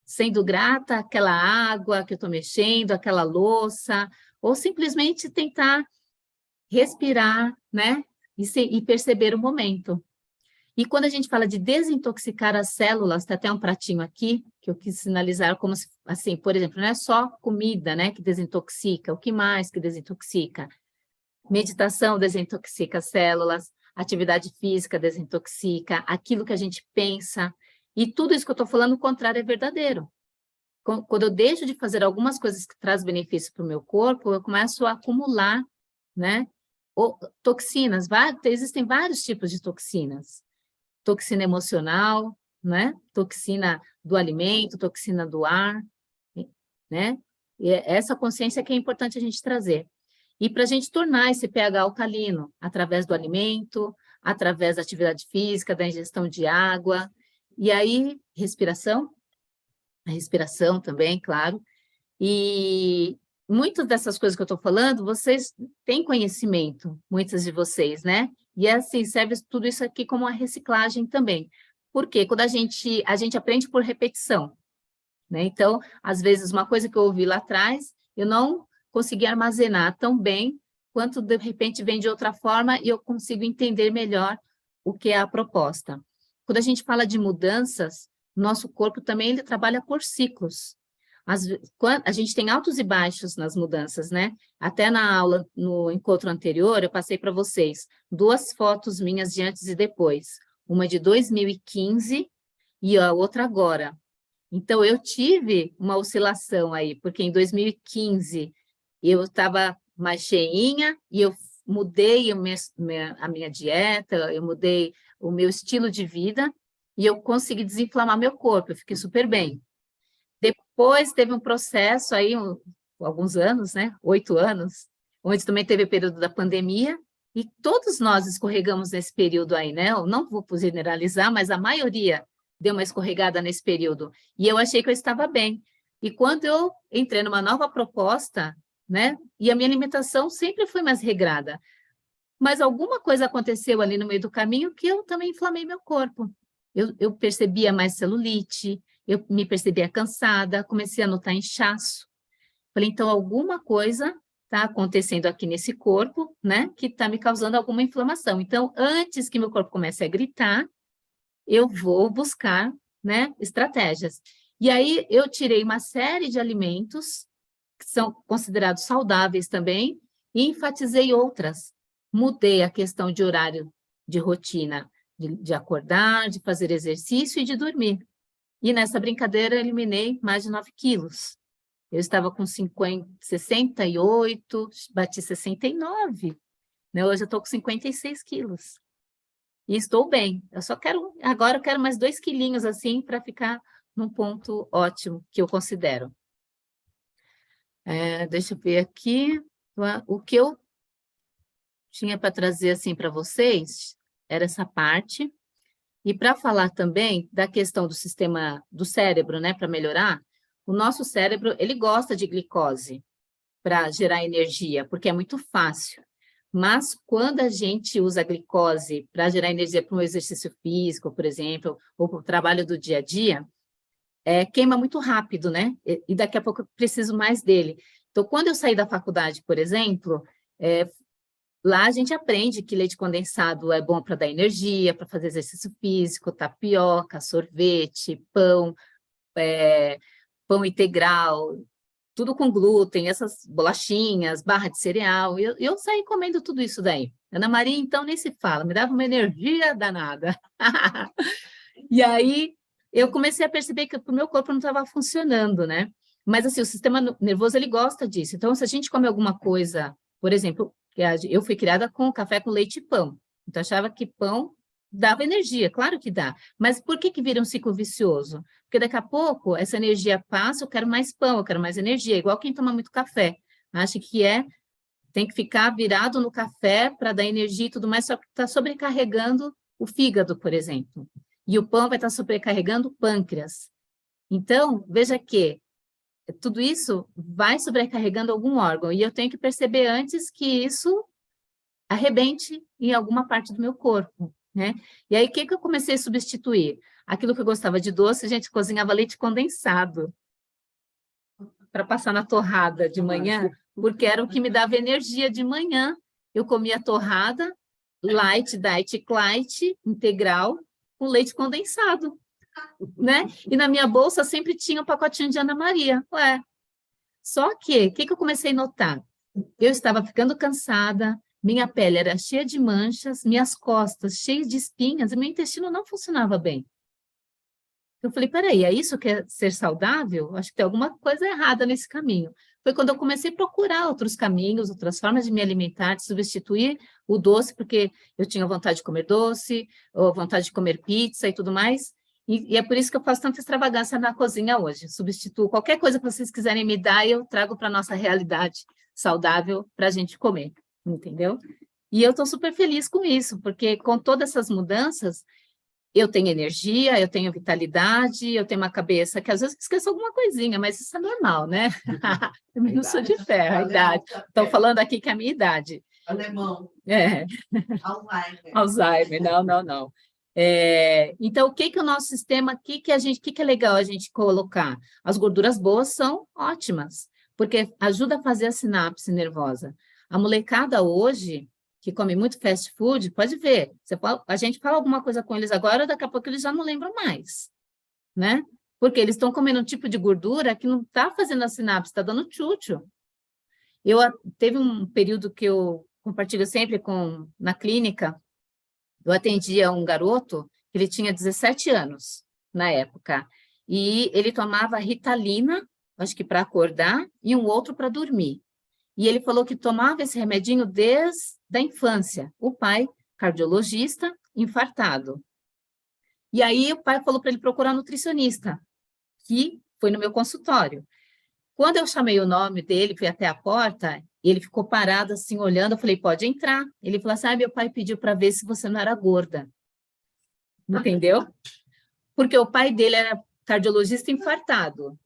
Speaker 1: sendo grata àquela água que eu estou mexendo, àquela louça, ou simplesmente tentar respirar, né? E perceber o momento. E quando a gente fala de desintoxicar as células, tem até um pratinho aqui, que eu quis sinalizar como se, assim, por exemplo, não é só comida, né, que desintoxica, o que mais que desintoxica? Meditação desintoxica as células, atividade física desintoxica, aquilo que a gente pensa, e tudo isso que eu estou falando, o contrário é verdadeiro. Quando eu deixo de fazer algumas coisas que trazem benefício para o meu corpo, eu começo a acumular, né, toxinas, existem vários tipos de toxinas. Toxina emocional, né? Toxina do alimento, toxina do ar, né? E essa consciência que é importante a gente trazer. E para a gente tornar esse pH alcalino, através do alimento, através da atividade física, da ingestão de água, e aí, respiração, a respiração também, claro, e muitas dessas coisas que eu estou falando, vocês têm conhecimento, muitas de vocês, né? E assim, serve tudo isso aqui como uma reciclagem também. Por quê? Quando a gente aprende por repetição, né? Então, às vezes, uma coisa que eu ouvi lá atrás, eu não consegui armazenar tão bem, quanto de repente vem de outra forma e eu consigo entender melhor o que é a proposta. Quando a gente fala de mudanças, nosso corpo também ele trabalha por ciclos. A gente tem altos e baixos nas mudanças, né? Até na aula, no encontro anterior, eu passei para vocês 2 fotos minhas de antes e depois. Uma de 2015 e a outra agora. Então, eu tive uma oscilação aí, porque em 2015 eu estava mais cheinha e eu mudei a minha dieta, eu mudei o meu estilo de vida e eu consegui desinflamar meu corpo, eu fiquei super bem. Depois teve um processo aí, alguns anos, né? 8 anos, onde também teve o período da pandemia, e todos nós escorregamos nesse período aí, né? Eu não vou generalizar, mas a maioria deu uma escorregada nesse período. E eu achei que eu estava bem. E quando eu entrei numa nova proposta, né? E a minha alimentação sempre foi mais regrada. Mas alguma coisa aconteceu ali no meio do caminho que eu também inflamei meu corpo. Eu percebia mais celulite, eu me percebia cansada, comecei a notar inchaço. Falei, então, alguma coisa está acontecendo aqui nesse corpo, né, que está me causando alguma inflamação. Então, antes que meu corpo comece a gritar, eu vou buscar, né, estratégias. E aí, eu tirei uma série de alimentos que são considerados saudáveis também e enfatizei outras. Mudei a questão de horário de rotina, de acordar, de fazer exercício e de dormir. E nessa brincadeira, eu eliminei mais de 9 quilos. Eu estava com 68, bati 69, né? Hoje eu estou com 56 quilos. E estou bem. Eu só quero, agora eu quero mais 2 quilinhos assim para ficar num ponto ótimo que eu considero. Deixa eu ver aqui. O que eu tinha para trazer assim para vocês era essa parte. E para falar também da questão do sistema do cérebro, né, para melhorar, o nosso cérebro, ele gosta de glicose para gerar energia, porque é muito fácil. Mas quando a gente usa a glicose para gerar energia para um exercício físico, por exemplo, ou para o trabalho do dia a dia, queima muito rápido, né? E daqui a pouco eu preciso mais dele. Então, quando eu saí da faculdade, por exemplo, lá a gente aprende que leite condensado é bom para dar energia, para fazer exercício físico, tapioca, sorvete, pão, pão integral, tudo com glúten, essas bolachinhas, barra de cereal. Eu saí comendo tudo isso daí. Ana Maria, então, nem se fala, me dava uma energia danada. E aí, eu comecei a perceber que o meu corpo não estava funcionando, né? Mas, assim, o sistema nervoso, ele gosta disso. Então, se a gente come alguma coisa, por exemplo, eu fui criada com café com leite e pão. Então, achava que pão dava energia, claro que dá. Mas por que vira um ciclo vicioso? Porque daqui a pouco essa energia passa, eu quero mais pão, eu quero mais energia, igual quem toma muito café. Acha que tem que ficar virado no café para dar energia e tudo mais, só que está sobrecarregando o fígado, por exemplo. E o pão vai estar sobrecarregando o pâncreas. Então, veja que tudo isso vai sobrecarregando algum órgão, e eu tenho que perceber antes que isso arrebente em alguma parte do meu corpo, né? E aí, o que eu comecei a substituir? Aquilo que eu gostava de doce, a gente cozinhava leite condensado para passar na torrada de manhã, porque era o que me dava energia de manhã. Eu comia torrada, light, diet, light, integral, com leite condensado, né? E na minha bolsa sempre tinha um pacotinho de Ana Maria. Só que, o que eu comecei a notar? Eu estava ficando cansada, minha pele era cheia de manchas, minhas costas cheias de espinhas, e meu intestino não funcionava bem. Eu falei, peraí, é isso que é ser saudável? Acho que tem alguma coisa errada nesse caminho. Foi quando eu comecei a procurar outros caminhos, outras formas de me alimentar, de substituir o doce, porque eu tinha vontade de comer doce, ou vontade de comer pizza e tudo mais. E é por isso que eu faço tanta extravagância na cozinha hoje. Substituo qualquer coisa que vocês quiserem me dar, eu trago para a nossa realidade saudável para a gente comer, entendeu? E eu estou super feliz com isso, porque com todas essas mudanças, eu tenho energia, eu tenho vitalidade, eu tenho uma cabeça que às vezes esqueço alguma coisinha, mas isso é normal, né? Eu não sou de ferro, a idade. Estou falando aqui que é a minha idade.
Speaker 3: Alemão. Alzheimer.
Speaker 1: Alzheimer, não. Então, o que o nosso sistema, o que é legal a gente colocar? As gorduras boas são ótimas, porque ajuda a fazer a sinapse nervosa. A molecada hoje, que come muito fast food, pode ver, a gente fala alguma coisa com eles agora, daqui a pouco eles já não lembram mais, né? Porque eles estão comendo um tipo de gordura que não está fazendo a sinapse, está dando tchutchu. Teve um período que eu compartilho sempre na clínica, eu atendia um garoto, ele tinha 17 anos na época, e ele tomava Ritalina, acho que para acordar, e um outro para dormir. E ele falou que tomava esse remedinho desde a infância. O pai, cardiologista, infartado. E aí o pai falou para ele procurar nutricionista, que foi no meu consultório. Quando eu chamei o nome dele, fui até a porta, ele ficou parado assim, olhando, eu falei, pode entrar. Ele falou assim, meu pai pediu para ver se você não era gorda. Entendeu? Porque o pai dele era cardiologista infartado.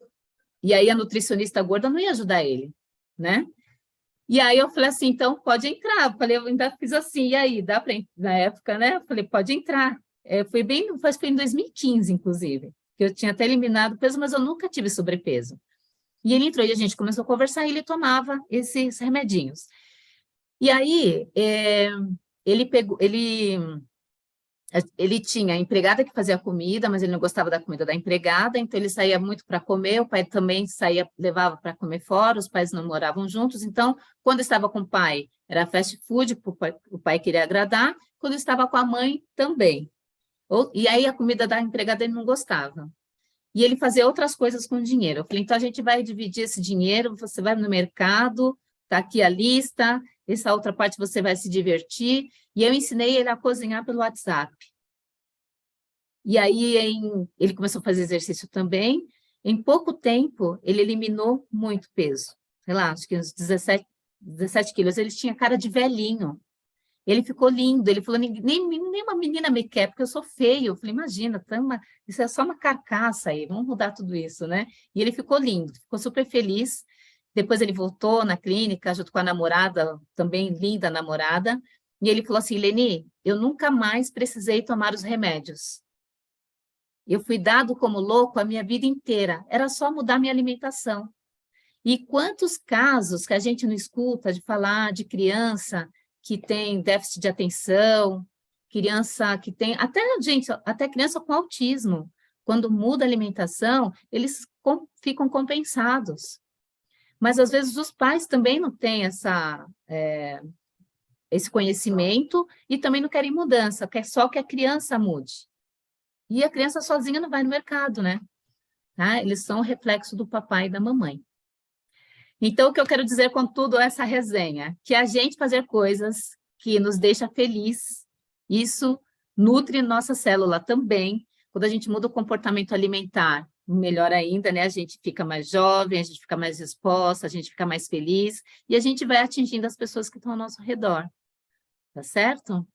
Speaker 1: E aí a nutricionista gorda não ia ajudar ele, né? E aí eu falei assim, então pode entrar. Eu falei, eu ainda fiz assim, e aí, dá para na época, né? Eu falei, pode entrar. Foi em 2015, inclusive, que eu tinha até eliminado o peso, mas eu nunca tive sobrepeso. E ele entrou e a gente começou a conversar e ele tomava esses remedinhos. E aí, ele tinha a empregada que fazia comida, mas ele não gostava da comida da empregada, então ele saía muito para comer, o pai também saía, levava para comer fora, os pais não moravam juntos, então, quando estava com o pai, era fast food, o pai queria agradar, quando estava com a mãe, também. E aí a comida da empregada ele não gostava. E ele fazia outras coisas com o dinheiro. Eu falei, então a gente vai dividir esse dinheiro, você vai no mercado, está aqui a lista, essa outra parte você vai se divertir. E eu ensinei ele a cozinhar pelo WhatsApp. E aí ele começou a fazer exercício também. Em pouco tempo, ele eliminou muito peso. Sei lá, acho que uns 17 quilos. Ele tinha cara de velhinho. Ele ficou lindo, ele falou, nem uma menina me quer, porque eu sou feio. Eu falei, imagina, isso é só uma carcaça aí, vamos mudar tudo isso, né? E ele ficou lindo, ficou super feliz. Depois ele voltou na clínica, junto com a namorada, também linda namorada, e ele falou assim, Leni, eu nunca mais precisei tomar os remédios. Eu fui dado como louco a minha vida inteira, era só mudar minha alimentação. E quantos casos que a gente não escuta de falar de criança que tem déficit de atenção, criança que tem, até criança com autismo, quando muda a alimentação, eles ficam compensados. Mas, às vezes, os pais também não têm esse conhecimento e também não querem mudança, quer só que a criança mude. E a criança sozinha não vai no mercado, né? Tá? Eles são o reflexo do papai e da mamãe. Então, o que eu quero dizer com tudo essa resenha? Que a gente fazer coisas que nos deixa feliz, isso nutre nossa célula também. Quando a gente muda o comportamento alimentar, melhor ainda, né? A gente fica mais jovem, a gente fica mais disposta, a gente fica mais feliz, e a gente vai atingindo as pessoas que estão ao nosso redor. Tá certo?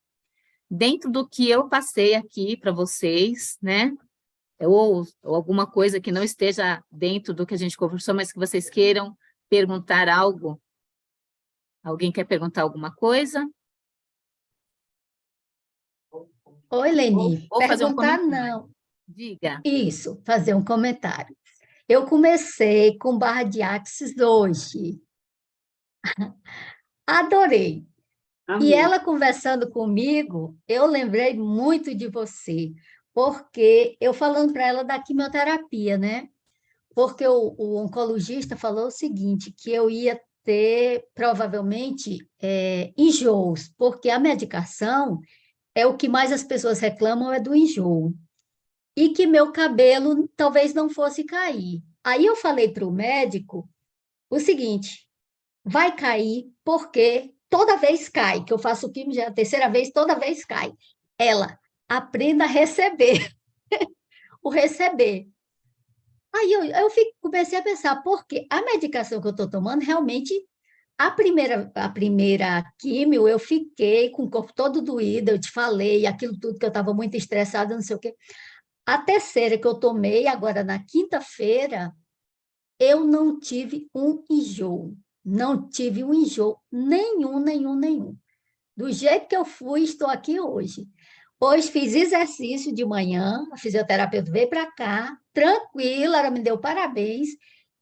Speaker 1: Dentro do que eu passei aqui para vocês, né? Ou alguma coisa que não esteja dentro do que a gente conversou, mas que vocês queiram perguntar algo? Alguém quer perguntar alguma coisa?
Speaker 6: Oi, Leni.
Speaker 1: Ou fazer um
Speaker 6: Perguntar,
Speaker 1: comentário.
Speaker 6: não.
Speaker 1: Diga.
Speaker 6: Isso, fazer um comentário. Eu comecei com barra de axis hoje. Adorei.
Speaker 4: Amém.
Speaker 6: E ela conversando comigo, eu lembrei muito de você, porque eu falando para ela da quimioterapia, né? Porque o oncologista falou o seguinte, que eu ia ter, provavelmente, enjoos, porque a medicação é o que mais as pessoas reclamam, é do enjoo. E que meu cabelo talvez não fosse cair. Aí eu falei para o médico o seguinte, vai cair porque toda vez cai, que eu faço quimio já é a terceira vez, toda vez cai. Ela, aprenda a receber, o receber. Aí eu comecei a pensar, porque a medicação que eu estou tomando, realmente, a primeira químio, eu fiquei com o corpo todo doído, eu te falei, aquilo tudo que eu estava muito estressada, não sei o quê. A terceira que eu tomei, agora na quinta-feira, eu não tive um enjoo. Não tive um enjoo nenhum. Do jeito que eu fui, estou aqui hoje. Hoje fiz exercício de manhã, a fisioterapeuta veio para cá, tranquila, ela me deu parabéns,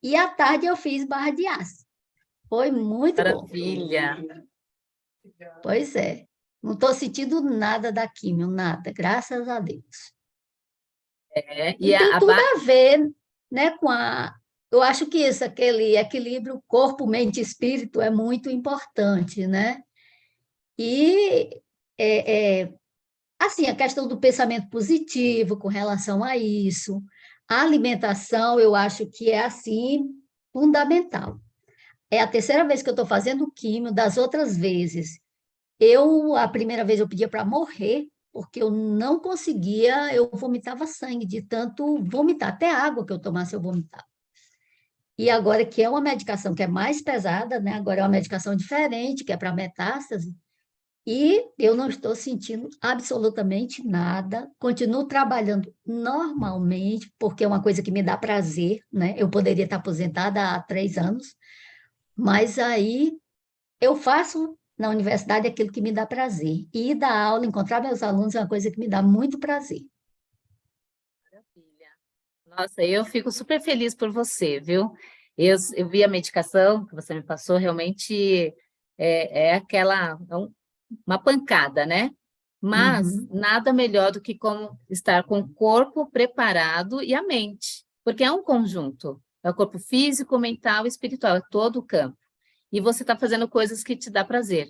Speaker 6: e à tarde eu fiz barra de aço. Foi muito bom.
Speaker 1: Maravilha.
Speaker 6: Pois é. Não estou sentindo nada da químio, nada, graças a Deus.
Speaker 1: E
Speaker 6: tem tudo a ver, né, com a... Eu acho que isso, aquele equilíbrio corpo, mente e espírito é muito importante, né? E, assim, a questão do pensamento positivo com relação a isso, a alimentação, eu acho que é, assim, fundamental. é a terceira vez que eu estou fazendo químio. Das outras vezes, a primeira vez eu pedia para morrer, porque eu não conseguia, eu vomitava sangue, de tanto vomitar, até água que eu tomasse eu vomitava. E agora que é uma medicação que é mais pesada, né? Agora é uma medicação diferente, que é para metástase, e eu não estou sentindo absolutamente nada, continuo trabalhando normalmente, porque é uma coisa que me dá prazer, né? Eu poderia estar aposentada há 3 anos, mas aí eu faço na universidade aquilo que me dá prazer. E dar aula, encontrar meus alunos é uma coisa que me dá muito prazer.
Speaker 1: Maravilha. Nossa, eu fico super feliz por você, viu? Eu vi a medicação que você me passou, realmente é aquela, uma pancada, né? Mas
Speaker 6: Uhum.
Speaker 1: nada melhor do que estar com o corpo preparado e a mente, porque é um conjunto, é o corpo físico, mental e espiritual, é todo o campo. E você está fazendo coisas que te dá prazer,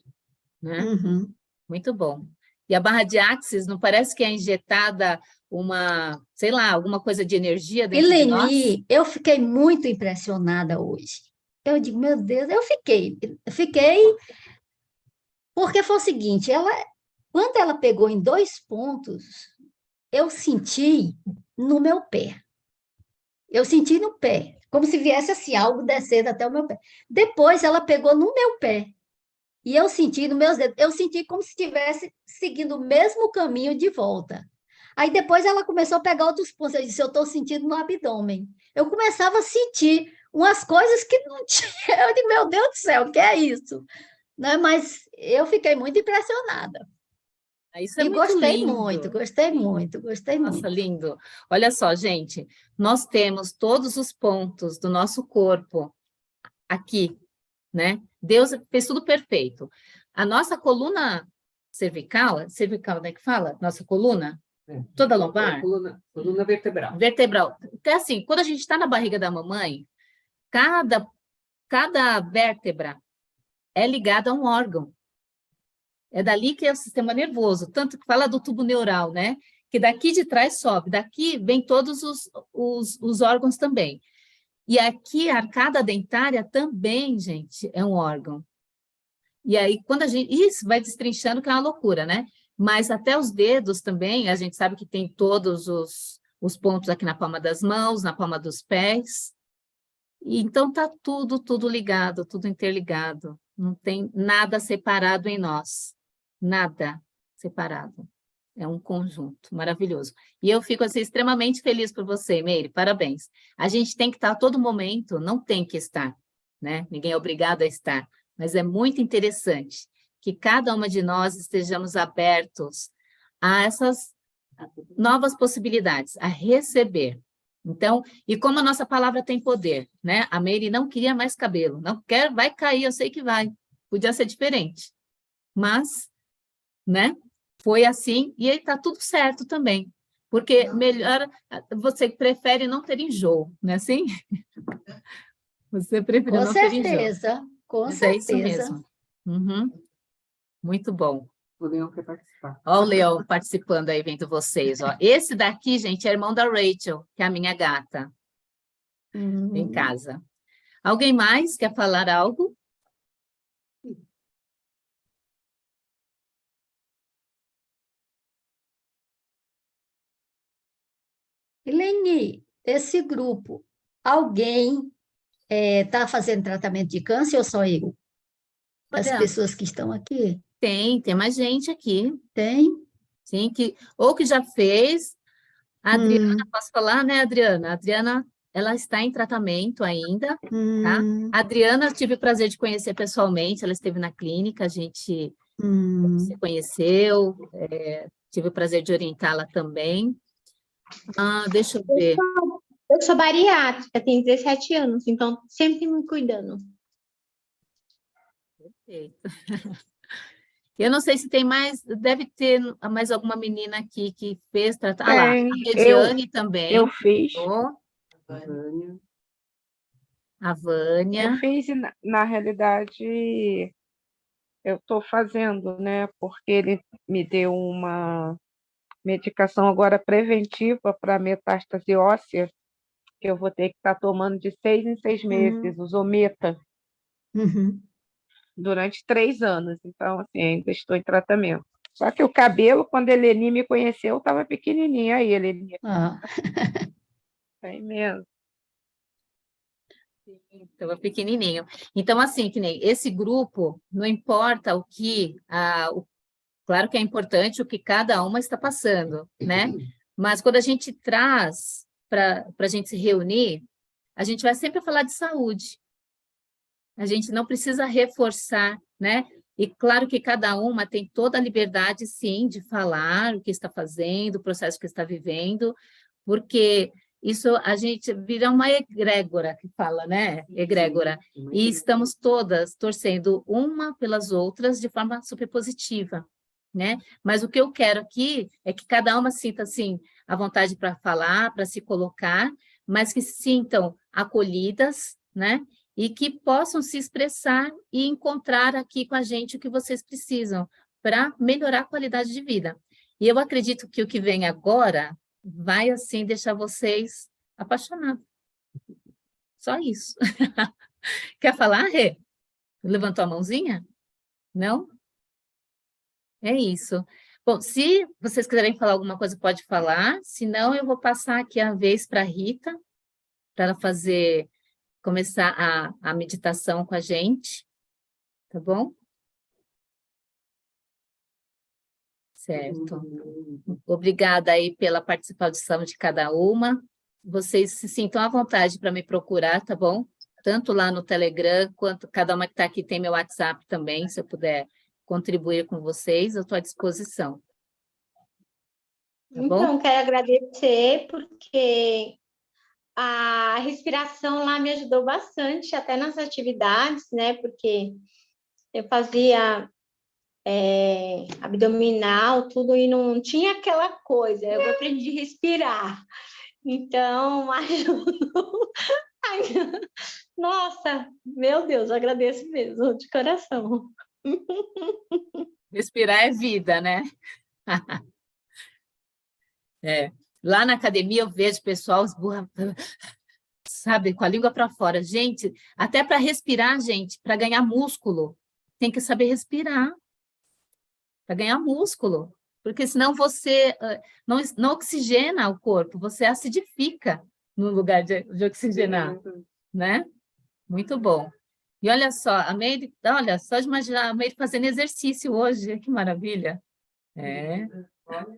Speaker 1: né?
Speaker 6: Uhum.
Speaker 1: Muito bom. E a barra de Axis, não parece que é injetada uma, sei lá, alguma coisa de energia
Speaker 6: E
Speaker 1: dentro de nós?
Speaker 6: Leni, eu fiquei muito impressionada hoje. Eu digo, meu Deus, eu fiquei, porque foi o seguinte, quando ela pegou em 2 pontos, eu senti no meu pé. Eu senti no pé, como se viesse assim, algo descendo até o meu pé. Depois ela pegou no meu pé. E eu senti nos meus dedos, eu senti como se estivesse seguindo o mesmo caminho de volta. Aí depois ela começou a pegar outros pontos. Eu disse, eu estou sentindo no abdômen. Eu começava a sentir umas coisas que não tinha. Eu digo, meu Deus do céu, o que é isso? Né? Mas eu fiquei muito impressionada.
Speaker 1: Isso é
Speaker 6: E
Speaker 1: muito
Speaker 6: gostei muito,
Speaker 1: lindo.
Speaker 6: gostei muito, gostei
Speaker 1: Nossa,
Speaker 6: muito.
Speaker 1: lindo. Olha só, gente, nós temos todos os pontos do nosso corpo aqui, né? Deus fez tudo perfeito. A nossa coluna cervical, né, que fala? Nossa coluna, toda lombar,
Speaker 4: Coluna vertebral.
Speaker 1: vertebral. Então, assim, quando a gente está na barriga da mamãe, cada vértebra é ligada a um órgão. É dali que é o sistema nervoso, tanto que fala do tubo neural, né? Que daqui de trás sobe, daqui vem todos os órgãos também. E aqui a arcada dentária também, gente, é um órgão. E aí, quando a gente... Isso vai destrinchando, que é uma loucura, né? Mas até os dedos também, a gente sabe que tem todos os pontos aqui na palma das mãos, na palma dos pés. E então tá tudo ligado, tudo interligado. Não tem nada separado em nós. Nada separado. É um conjunto maravilhoso. E eu fico assim, extremamente feliz por você, Meire, parabéns. A gente tem que estar a todo momento, não tem que estar, né? Ninguém é obrigado a estar, mas é muito interessante que cada uma de nós estejamos abertos a essas novas possibilidades, a receber. Então, e como a nossa palavra tem poder, né? A Meire não queria mais cabelo, não quer, vai cair, eu sei que vai. Podia ser diferente, mas, né? Foi assim, e aí está tudo certo também, porque melhor, você prefere não ter enjoo, não é assim? Você prefere
Speaker 6: Com
Speaker 1: não ter enjoo,
Speaker 6: certeza, com
Speaker 1: mas é isso
Speaker 6: certeza.
Speaker 1: mesmo. Uhum, muito bom.
Speaker 4: O Leão quer participar.
Speaker 1: Olha o Leão participando aí, vendo vocês. Ó. Esse daqui, gente, é irmão da Rachel, que é a minha gata, em casa. Alguém mais quer falar algo?
Speaker 6: Eleni, esse grupo, alguém está fazendo tratamento de câncer ou só eu? As
Speaker 1: Olha,
Speaker 6: pessoas que estão aqui?
Speaker 1: tem mais gente aqui,
Speaker 6: Tem?
Speaker 1: sim, ou que já fez. A Adriana,
Speaker 6: Hum,
Speaker 1: posso falar, né, Adriana? A Adriana, ela está em tratamento ainda, tá?
Speaker 6: hum,
Speaker 1: A Adriana, eu tive o prazer de conhecer pessoalmente, ela esteve na clínica, a gente se
Speaker 6: hum.
Speaker 1: conheceu, tive o prazer de orientá-la também. Deixa eu ver.
Speaker 7: Eu sou bariátrica, tenho 17 anos, então sempre me cuidando.
Speaker 1: Perfeito. Eu não sei se tem mais, deve ter mais alguma menina aqui que fez tratamento. Ah lá, a
Speaker 8: Tem,
Speaker 1: Rediane também.
Speaker 8: eu fiz,
Speaker 1: Ó,
Speaker 4: Vânia.
Speaker 1: a Vânia.
Speaker 8: e na realidade eu estou fazendo, né? Porque ele me deu uma medicação agora preventiva para metástase óssea, que eu vou ter que estar tomando de 6 em 6 meses, o Zometa.
Speaker 6: Uhum.
Speaker 8: durante 3 anos. Então, assim, ainda estou em tratamento. Só que o cabelo, quando a Eleni me conheceu, estava pequenininho. Aí, Eleni,
Speaker 6: Ah,
Speaker 8: tá imenso.
Speaker 1: Então, é pequenininho. Então, assim, que nem esse grupo, não importa o que, claro que é importante o que cada uma está passando, né? Mas quando a gente traz para a gente se reunir, a gente vai sempre falar de saúde. A gente não precisa reforçar, né? E claro que cada uma tem toda a liberdade, sim, de falar o que está fazendo, o processo que está vivendo, porque isso a gente vira uma egrégora que fala, né? Egrégora. E estamos todas torcendo uma pelas outras de forma super positiva, né? Mas o que eu quero aqui é que cada uma sinta, assim, a vontade para falar, para se colocar, mas que se sintam acolhidas, né? E que possam se expressar e encontrar aqui com a gente o que vocês precisam para melhorar a qualidade de vida. E eu acredito que o que vem agora vai, assim, deixar vocês apaixonados. Só isso. Quer falar, Rê? Levantou a mãozinha? Não? É isso. Bom, se vocês quiserem falar alguma coisa, pode falar. Se não, eu vou passar aqui a vez para a Rita, para ela começar a meditação com a gente. Tá bom? Certo. Obrigada aí pela participação de cada uma. Vocês se sintam à vontade para me procurar, tá bom? Tanto lá no Telegram, quanto cada uma que está aqui tem meu WhatsApp também, se eu puder contribuir com vocês, eu estou à disposição. Tá bom?
Speaker 7: Então, quero agradecer, porque a respiração lá me ajudou bastante, até nas atividades, né? Porque eu fazia abdominal, tudo, e não tinha aquela coisa. Eu aprendi a respirar. Então, ajudou. Ai, nossa, meu Deus, eu agradeço mesmo, de coração.
Speaker 1: Respirar é vida, né? É. Lá na academia eu vejo o pessoal esburra, sabe, com a língua para fora. Gente, até para respirar, gente, para ganhar músculo, tem que saber respirar. Para ganhar músculo. Porque senão você não oxigena o corpo, você acidifica no lugar de oxigenar, né? Muito bom. E olha só, olha, só de imaginar a Meire fazendo exercício hoje, que maravilha. É,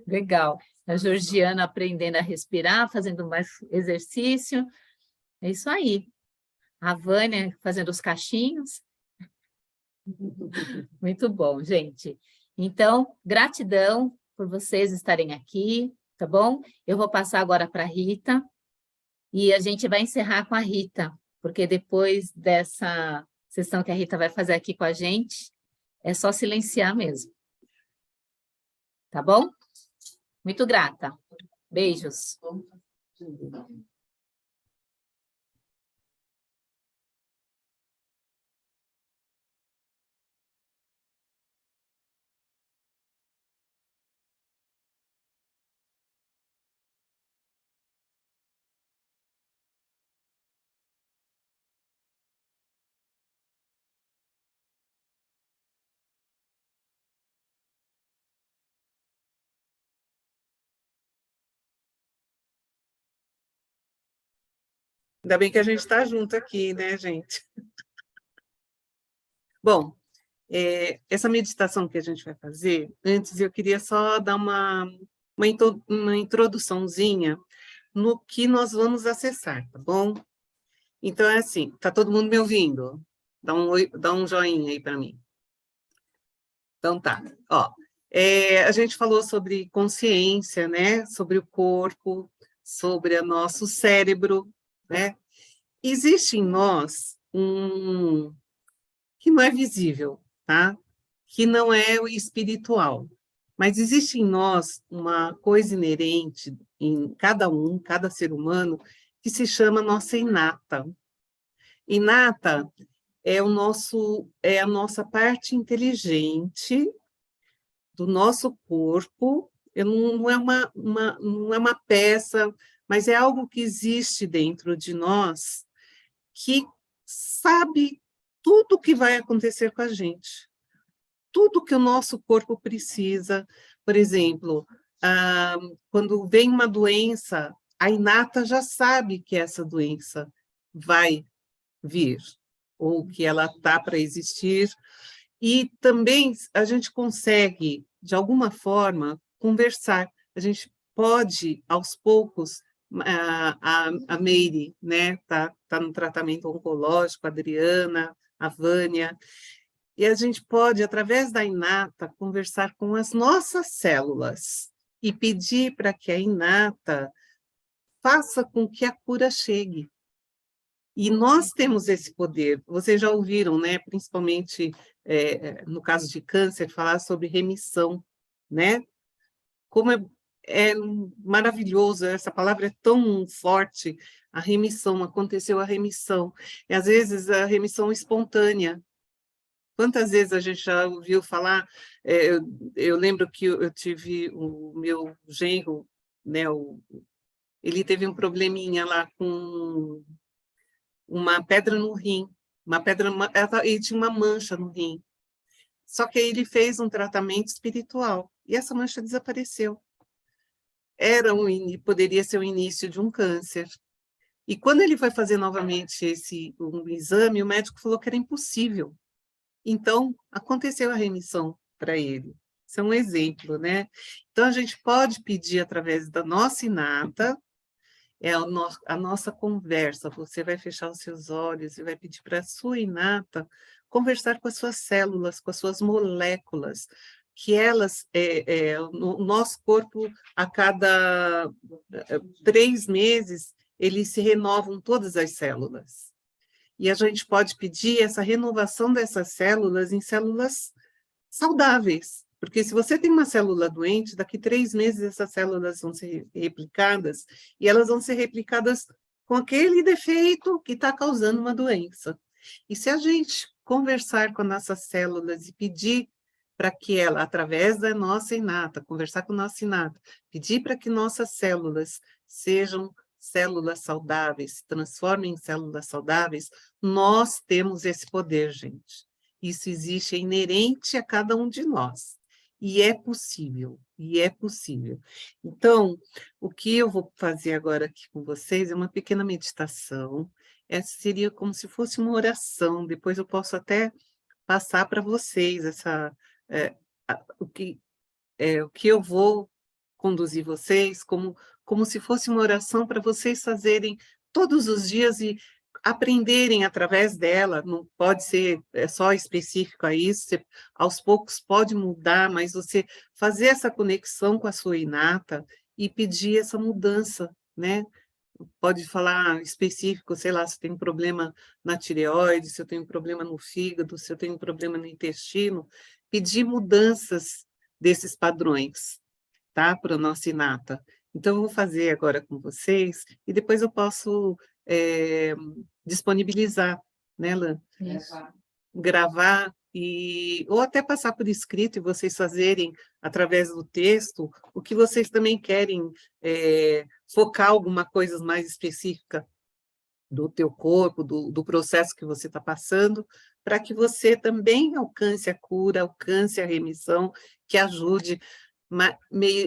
Speaker 1: legal. A Georgiana aprendendo a respirar, fazendo mais exercício. É isso aí. A Vânia fazendo os cachinhos. Muito bom, gente. Então, gratidão por vocês estarem aqui, tá bom? Eu vou passar agora para a Rita e a gente vai encerrar com a Rita, porque depois dessa sessão que a Rita vai fazer aqui com a gente, é só silenciar mesmo. Tá bom? Muito grata. Beijos.
Speaker 4: Ainda bem que a gente está junto aqui, né, gente? Bom, essa meditação que a gente vai fazer, antes eu queria só dar uma introduçãozinha no que nós vamos acessar, tá bom? Então, é assim, tá todo mundo me ouvindo? Dá um joinha aí para mim. Então, tá. Ó, a gente falou sobre consciência, né? Sobre o corpo, sobre o nosso cérebro, né? Existe em nós que não é visível, tá? Que não é o espiritual, mas existe em nós uma coisa inerente em cada ser humano, que se chama nossa inata. Inata é a nossa parte inteligente do nosso corpo, não é uma peça, mas é algo que existe dentro de nós, que sabe tudo que vai acontecer com a gente. Tudo que o nosso corpo precisa. Por exemplo, quando vem uma doença, a Inata já sabe que essa doença vai vir, ou que ela está para existir, e também a gente consegue, de alguma forma, conversar. A gente pode, aos poucos, a Meire, né, tá no tratamento oncológico, a Adriana, a Vânia, e a gente pode, através da Inata, conversar com as nossas células e pedir para que a Inata faça com que a cura chegue. E nós temos esse poder. Vocês já ouviram, né, principalmente no caso de câncer, falar sobre remissão, né? Como é maravilhoso, essa palavra é tão forte, a remissão, aconteceu a remissão. E às vezes a remissão espontânea. Quantas vezes a gente já ouviu falar, eu lembro que eu tive o meu genro, né, ele teve um probleminha lá com uma pedra no rim, ele tinha uma mancha no rim. Só que aí ele fez um tratamento espiritual, e essa mancha desapareceu. Poderia ser o início de um câncer. E quando ele foi fazer novamente um exame, o médico falou que era impossível. Então, aconteceu a remissão para ele. Isso é um exemplo, né? Então, a gente pode pedir através da nossa Inata, a nossa conversa. Você vai fechar os seus olhos e vai pedir para a sua Inata conversar com as suas células, com as suas moléculas, que elas, no nosso corpo, a cada 3 meses, eles se renovam todas as células. E a gente pode pedir essa renovação dessas células em células saudáveis. Porque se você tem uma célula doente, daqui 3 meses essas células vão ser replicadas, e elas vão ser replicadas com aquele defeito que está causando uma doença. E se a gente conversar com nossas células e pedir para que ela, através da nossa Inata, conversar com a nossa Inata, pedir para que nossas células sejam células saudáveis, se transformem em células saudáveis, nós temos esse poder, gente. Isso existe, é inerente a cada um de nós. E é possível, e é possível. Então, o que eu vou fazer agora aqui com vocês é uma pequena meditação. Essa seria como se fosse uma oração, depois eu posso até passar para vocês o que eu vou conduzir vocês, como se fosse uma oração para vocês fazerem todos os dias e aprenderem através dela. Não pode ser só específico a isso, você, aos poucos pode mudar, mas você fazer essa conexão com a sua Inata e pedir essa mudança, né? Pode falar específico, sei lá, se tem um problema na tireoide, se eu tenho um problema no fígado, se eu tenho um problema no intestino, pedir mudanças desses padrões, tá? Para a nossa Inata. Então, eu vou fazer agora com vocês, e depois eu posso disponibilizar, né, Lã?
Speaker 1: Isso.
Speaker 4: Gravar, ou até passar por escrito e vocês fazerem, através do texto, o que vocês também querem, focar alguma coisa mais específica do teu corpo, do processo que você está passando, para que você também alcance a cura, alcance a remissão, que ajude.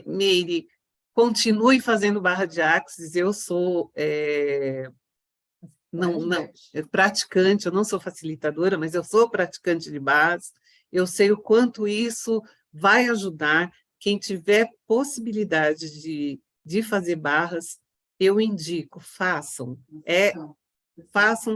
Speaker 4: Meire, continue fazendo barra de axis. Eu sou praticante, eu não sou facilitadora, mas eu sou praticante de barras. Eu sei o quanto isso vai ajudar. Quem tiver possibilidade de fazer barras, eu indico, façam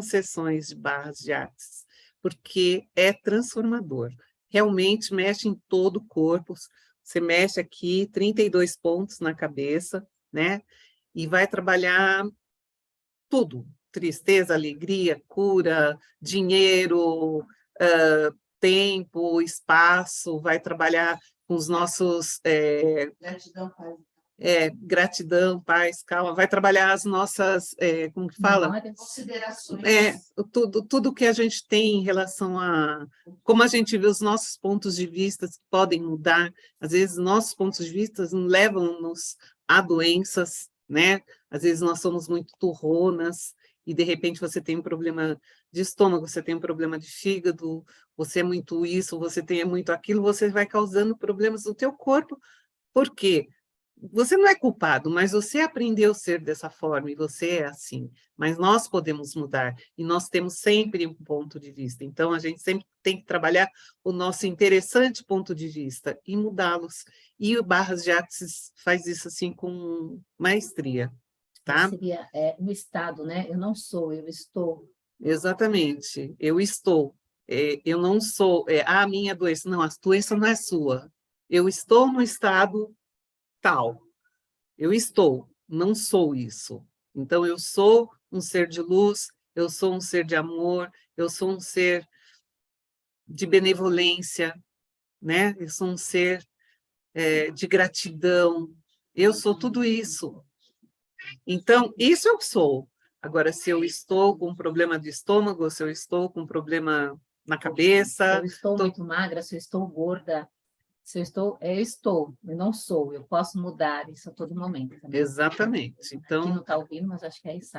Speaker 4: sessões de barras de axis, porque é transformador. Realmente mexe em todo o corpo. Você mexe aqui 32 pontos na cabeça, né? E vai trabalhar tudo. Tristeza, alegria, cura, dinheiro, tempo, espaço, vai trabalhar com os nossos...
Speaker 3: Gratidão, Pai.
Speaker 4: Gratidão, paz, calma, vai trabalhar as nossas, como que fala?
Speaker 3: Considerações.
Speaker 4: Tudo que a gente tem em relação a... Como a gente vê os nossos pontos de vista que podem mudar, às vezes nossos pontos de vista levam-nos a doenças, né? Às vezes nós somos muito turronas, e de repente você tem um problema de estômago, você tem um problema de fígado, você é muito isso, você tem muito aquilo, você vai causando problemas no teu corpo. Por quê? Você não é culpado, mas você aprendeu a ser dessa forma, e você é assim. Mas nós podemos mudar, e nós temos sempre um ponto de vista. Então, a gente sempre tem que trabalhar o nosso interessante ponto de vista e mudá-los. E o Barras de Axis faz isso assim com maestria, tá?
Speaker 1: Seria no estado, né? Eu não sou, eu estou.
Speaker 4: Exatamente. Eu estou. Eu não sou a minha doença. Não, a doença não é sua. Eu estou no estado tal. Eu estou, não sou isso. Então, eu sou um ser de luz, eu sou um ser de amor, eu sou um ser de benevolência, né? Eu sou um ser de gratidão. Eu sou tudo isso. Então, isso eu sou. Agora, se eu estou com um problema de estômago, se eu estou com um problema na cabeça...
Speaker 1: Se eu estou muito magra, se eu estou gorda, se eu estou, eu não sou, eu posso mudar isso a todo momento. Também.
Speaker 4: Exatamente. Então,
Speaker 1: aqui não está ouvindo, mas acho que é isso.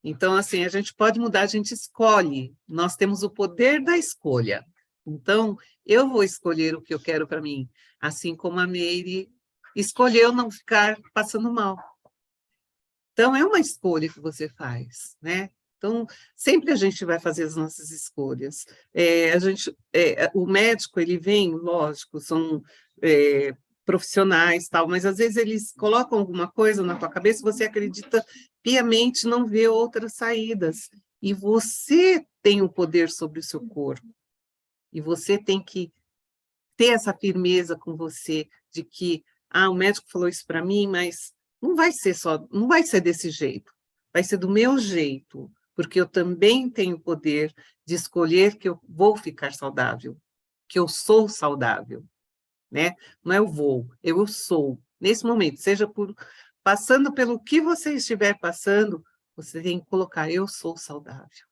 Speaker 4: Então, assim, a gente pode mudar, a gente escolhe. Nós temos o poder da escolha. Então, eu vou escolher o que eu quero para mim, assim como a Meire escolheu não ficar passando mal. Então, é uma escolha que você faz, né? Então, sempre a gente vai fazer as nossas escolhas. O médico, ele vem, lógico, são profissionais, tal, mas às vezes eles colocam alguma coisa na tua cabeça e você acredita piamente, não vê outras saídas. E você tem o poder sobre o seu corpo. E você tem que ter essa firmeza com você de que, o médico falou isso para mim, mas não vai ser desse jeito. Vai ser do meu jeito, porque eu também tenho o poder de escolher que eu vou ficar saudável, que eu sou saudável, né? Não é eu vou, eu sou. Nesse momento, seja passando pelo que você estiver passando, você tem que colocar, eu sou saudável.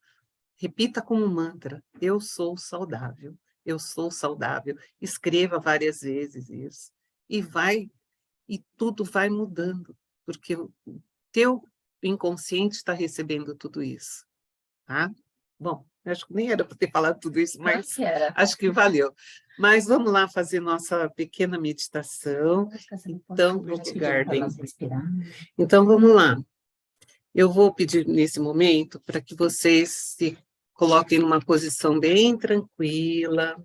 Speaker 4: Repita como um mantra, eu sou saudável, eu sou saudável. Escreva várias vezes isso. E tudo vai mudando, porque o teu inconsciente está recebendo tudo isso, tá? Bom, acho que nem era para ter falado tudo isso, mas acho que valeu. Mas vamos lá fazer nossa pequena meditação. Então, Então, vamos lá. Eu vou pedir nesse momento para que vocês se coloquem numa posição bem tranquila,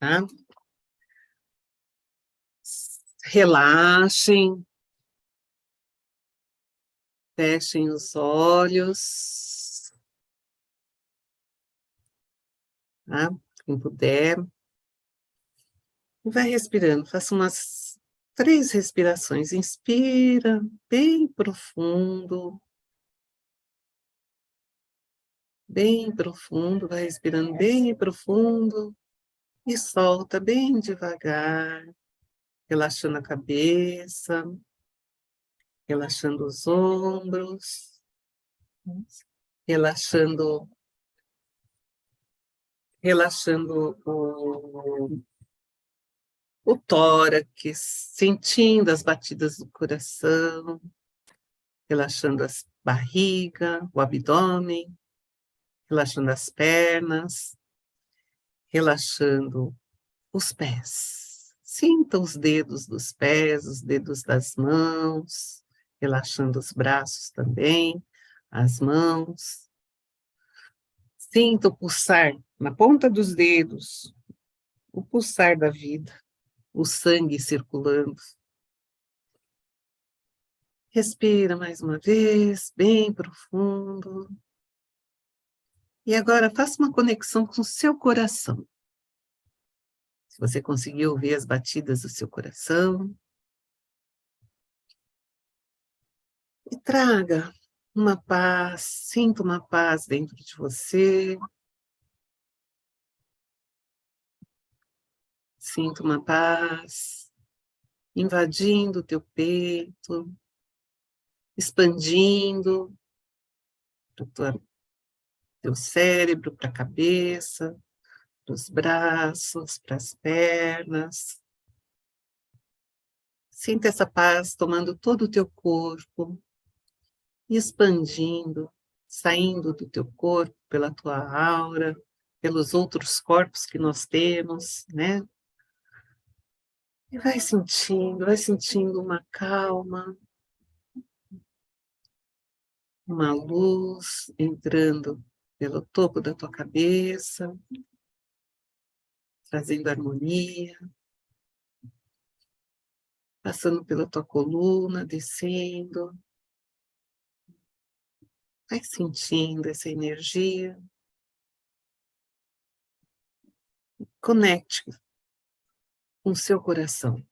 Speaker 4: tá? Relaxem. Fechem os olhos, tá? Quem puder. E vai respirando, faça umas 3 respirações. Inspira bem profundo. Bem profundo, vai respirando bem profundo. E solta bem devagar, relaxando a cabeça, relaxando os ombros, relaxando o tórax, sentindo as batidas do coração, relaxando a barriga, o abdômen, relaxando as pernas, relaxando os pés. Sinta os dedos dos pés, os dedos das mãos, relaxando os braços também, as mãos. Sinta o pulsar na ponta dos dedos, o pulsar da vida, o sangue circulando. Respira mais uma vez, bem profundo. E agora faça uma conexão com o seu coração. Se você conseguir ouvir as batidas do seu coração. E traga uma paz, sinta uma paz dentro de você. Sinta uma paz invadindo o teu peito, expandindo para o teu cérebro, para a cabeça, para os braços, para as pernas. Sinta essa paz tomando todo o teu corpo, expandindo, saindo do teu corpo pela tua aura, pelos outros corpos que nós temos, né? E vai sentindo uma calma, uma luz entrando pelo topo da tua cabeça, trazendo harmonia, passando pela tua coluna, descendo. Vai sentindo essa energia. Conecte com o seu coração.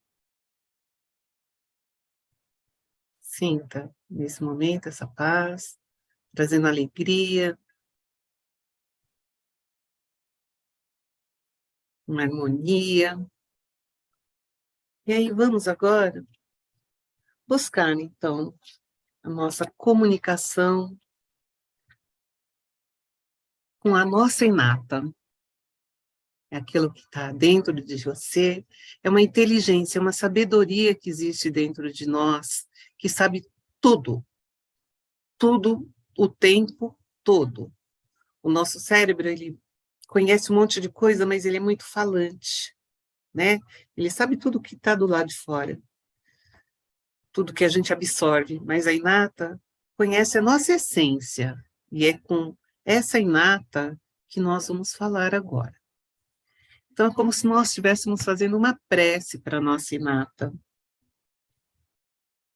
Speaker 4: Sinta, nesse momento, essa paz, trazendo alegria, uma harmonia. E aí vamos agora buscar, então, a nossa comunicação com a nossa inata. É aquilo que está dentro de você, é uma inteligência, é uma sabedoria que existe dentro de nós, que sabe tudo, tudo, o tempo todo. O nosso cérebro, ele conhece um monte de coisa, mas ele é muito falante, né? Ele sabe tudo que está do lado de fora, tudo que a gente absorve, mas a inata conhece a nossa essência, e é com essa inata que nós vamos falar agora. Então, é como se nós estivéssemos fazendo uma prece para a nossa inata.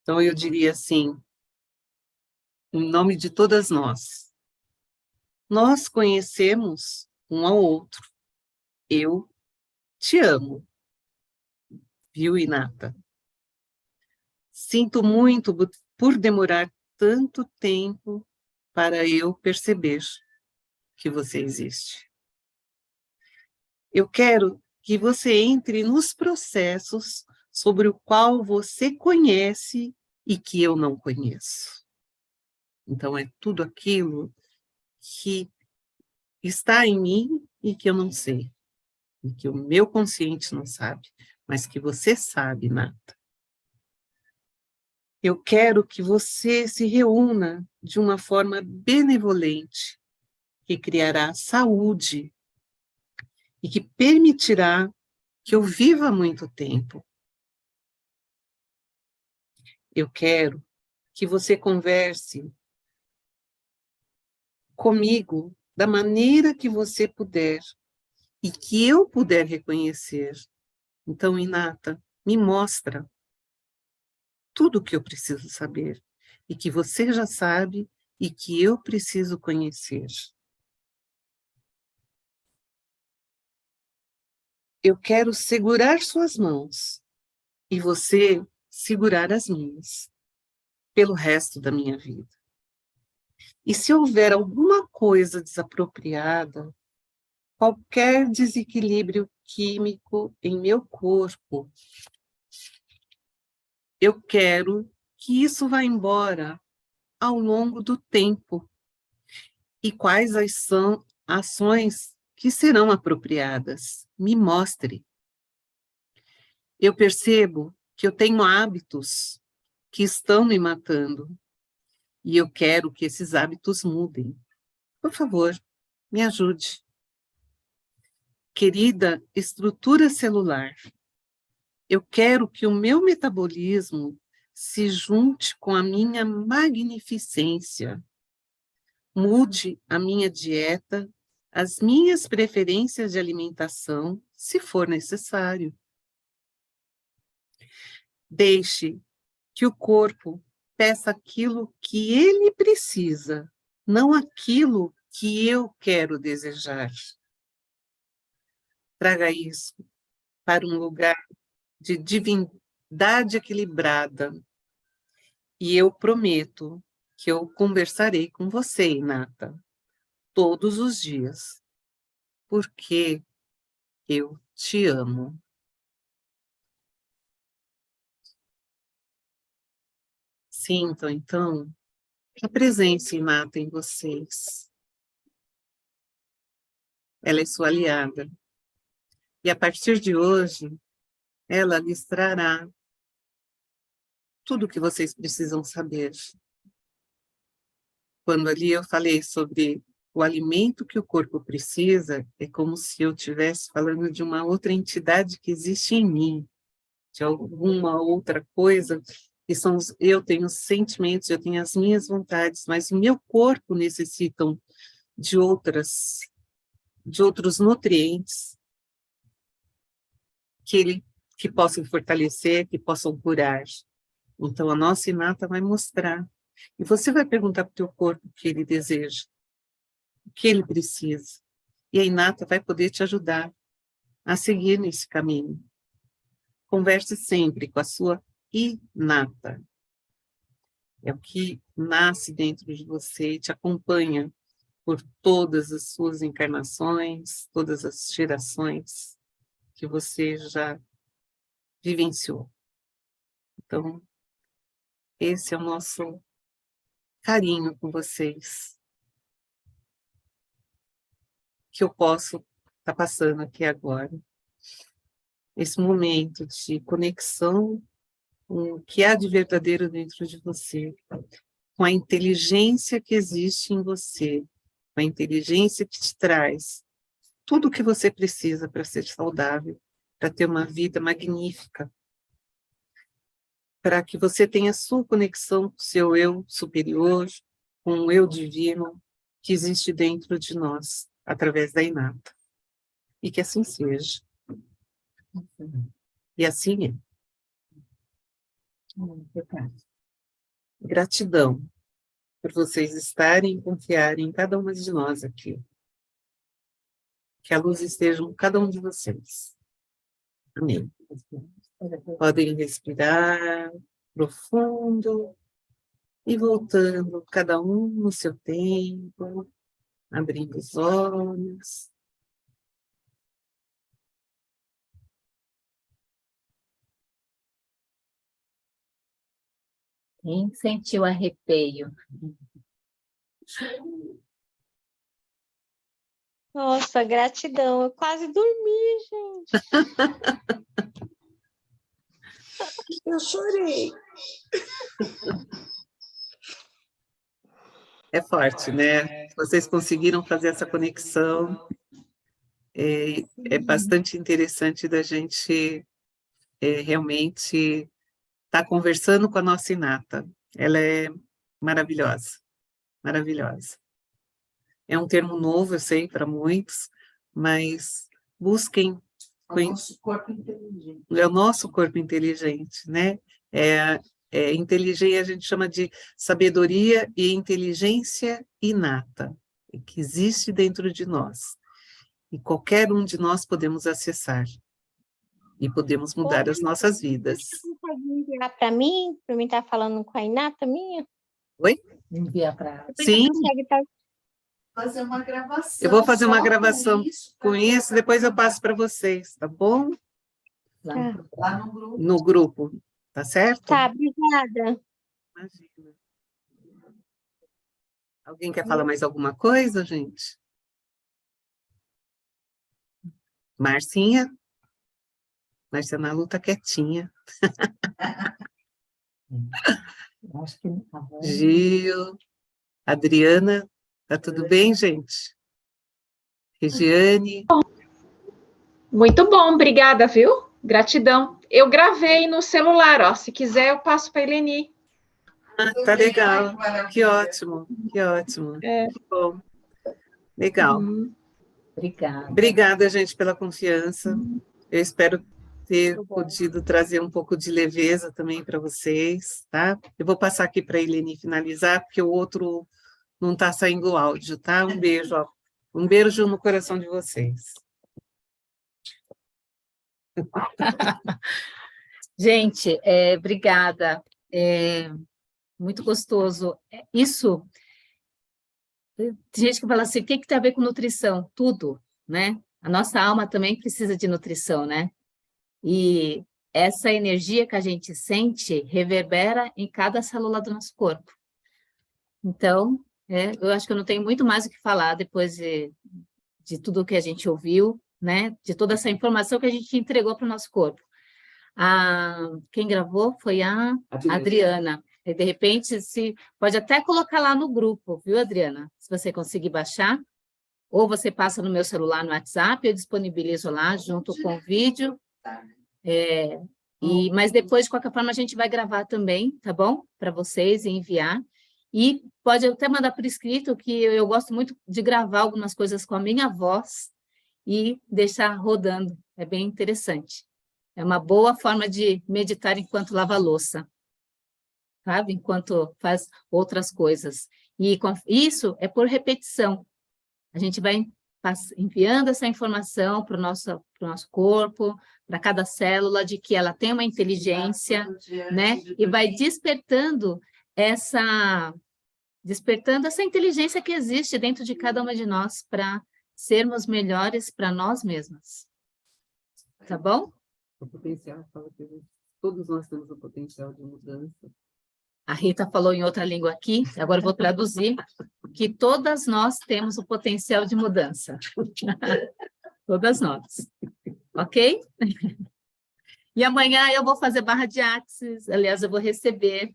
Speaker 4: Então, eu diria assim, em nome de todas nós, nós conhecemos um ao outro. Eu te amo, viu, inata? Sinto muito por demorar tanto tempo para eu perceber que você existe. Eu quero que você entre nos processos sobre o qual você conhece e que eu não conheço. Então, é tudo aquilo que está em mim e que eu não sei, e que o meu consciente não sabe, mas que você sabe, Nata. Eu quero que você se reúna de uma forma benevolente, que criará saúde e que permitirá que eu viva muito tempo. Eu quero que você converse comigo da maneira que você puder e que eu puder reconhecer. Então, inata, me mostra tudo o que eu preciso saber e que você já sabe e que eu preciso conhecer. Eu quero segurar suas mãos e você segurar as minhas pelo resto da minha vida. E se houver alguma coisa desapropriada, qualquer desequilíbrio químico em meu corpo, eu quero que isso vá embora ao longo do tempo. E quais são ações que serão apropriadas? Me mostre. Eu percebo que eu tenho hábitos que estão me matando e eu quero que esses hábitos mudem. Por favor, me ajude. Querida estrutura celular, eu quero que o meu metabolismo se junte com a minha magnificência. Mude a minha dieta, as minhas preferências de alimentação, se for necessário. Deixe que o corpo peça aquilo que ele precisa, não aquilo que eu quero desejar. Traga isso para um lugar de divindade equilibrada. E eu prometo que eu conversarei com você, inata, todos os dias, porque eu te amo. Sintam, então, a presença inata em vocês. Ela é sua aliada. E a partir de hoje, ela lhes trará tudo o que vocês precisam saber. Quando ali eu falei sobre o alimento que o corpo precisa, é como se eu estivesse falando de uma outra entidade que existe em mim, de alguma outra coisa, que eu tenho sentimentos, eu tenho as minhas vontades, mas o meu corpo necessita de outros nutrientes que possam fortalecer, que possam curar. Então, a nossa Inata vai mostrar. E você vai perguntar para o teu corpo o que ele deseja, o que ele precisa. E a Inata vai poder te ajudar a seguir nesse caminho. Converse sempre com a sua Inata. É o que nasce dentro de você e te acompanha por todas as suas encarnações, todas as gerações que você já vivenciou. Então, esse é o nosso carinho com vocês, que eu posso estar passando aqui agora. Esse momento de conexão com o que há de verdadeiro dentro de você, com a inteligência que existe em você, com a inteligência que te traz tudo o que você precisa para ser saudável, para ter uma vida magnífica, para que você tenha sua conexão com o seu eu superior, com o eu divino que existe dentro de nós, através da Inata. E que assim seja. E assim é. Gratidão por vocês estarem e confiarem em cada uma de nós aqui. Que a luz esteja com cada um de vocês. Amém. Podem respirar profundo e voltando, cada um no seu tempo, abrindo os olhos.
Speaker 1: Quem sentiu arrepio?
Speaker 7: Nossa, gratidão. Eu quase dormi, gente.
Speaker 5: Eu chorei.
Speaker 4: É forte, né? Vocês conseguiram fazer essa conexão. É bastante interessante da gente realmente estar conversando com a nossa Inata. Ela é maravilhosa, maravilhosa. É um termo novo, eu sei, para muitos, mas busquem...
Speaker 3: É o nosso corpo inteligente.
Speaker 4: É o nosso corpo inteligente, né? Inteligente a gente chama de sabedoria e inteligência inata, que existe dentro de nós. E qualquer um de nós podemos acessar. E podemos mudar as nossas vidas.
Speaker 7: Você consegue enviar para mim estar falando com a Inata minha?
Speaker 4: Oi?
Speaker 1: Enviar para...
Speaker 4: Sim.
Speaker 3: Fazer uma gravação.
Speaker 4: Eu vou fazer uma
Speaker 3: só
Speaker 4: gravação com isso, depois eu passo para vocês, tá bom?
Speaker 3: Lá no grupo.
Speaker 4: No grupo, tá certo?
Speaker 7: Tá, obrigada.
Speaker 4: Imagina. Alguém quer falar mais alguma coisa, gente? Marcinha? Marcia Nalu tá quietinha.
Speaker 1: Acho que tá bom.
Speaker 4: Gil, Adriana, tá tudo bem, gente? Regiane?
Speaker 2: Muito bom, obrigada, viu? Gratidão. Eu gravei no celular, ó. Se quiser, eu passo para a Eleni.
Speaker 4: Ah, tá legal. Que ótimo, que ótimo. Que bom. Legal.
Speaker 1: Obrigada.
Speaker 4: Obrigada, gente, pela confiança. Eu espero ter podido trazer um pouco de leveza também para vocês, tá? Eu vou passar aqui para a Eleni finalizar, porque o outro não está saindo o áudio, tá? Um beijo, ó. Um beijo no coração de vocês.
Speaker 1: Gente, obrigada. Muito gostoso. Isso, tem gente que fala assim, o que tem a ver com nutrição? Tudo, né? A nossa alma também precisa de nutrição, né? E essa energia que a gente sente reverbera em cada célula do nosso corpo. Então, eu acho que eu não tenho muito mais o que falar depois de tudo que a gente ouviu, né? De toda essa informação que a gente entregou para o nosso corpo. Quem gravou foi a Adriana. E, de repente, pode até colocar lá no grupo, viu, Adriana? Se você conseguir baixar. Ou você passa no meu celular no WhatsApp, eu disponibilizo lá junto com o vídeo. Mas depois, de qualquer forma, a gente vai gravar também, tá bom? Para vocês e enviar. E pode até mandar por escrito, que eu gosto muito de gravar algumas coisas com a minha voz e deixar rodando. É bem interessante. É uma boa forma de meditar enquanto lava a louça, sabe? Enquanto faz outras coisas. E isso é por repetição. A gente vai enviando essa informação para o nosso corpo, para cada célula, de que ela tem uma inteligência, né? E vai despertando essa inteligência que existe dentro de cada uma de nós para sermos melhores para nós mesmas. Tá bom?
Speaker 4: O potencial, fala que todos nós temos o potencial de mudança.
Speaker 1: A Rita falou em outra língua aqui, agora eu vou traduzir, que todas nós temos o potencial de mudança. Todas nós. Ok? E amanhã eu vou fazer barra de Axis, aliás, eu vou receber.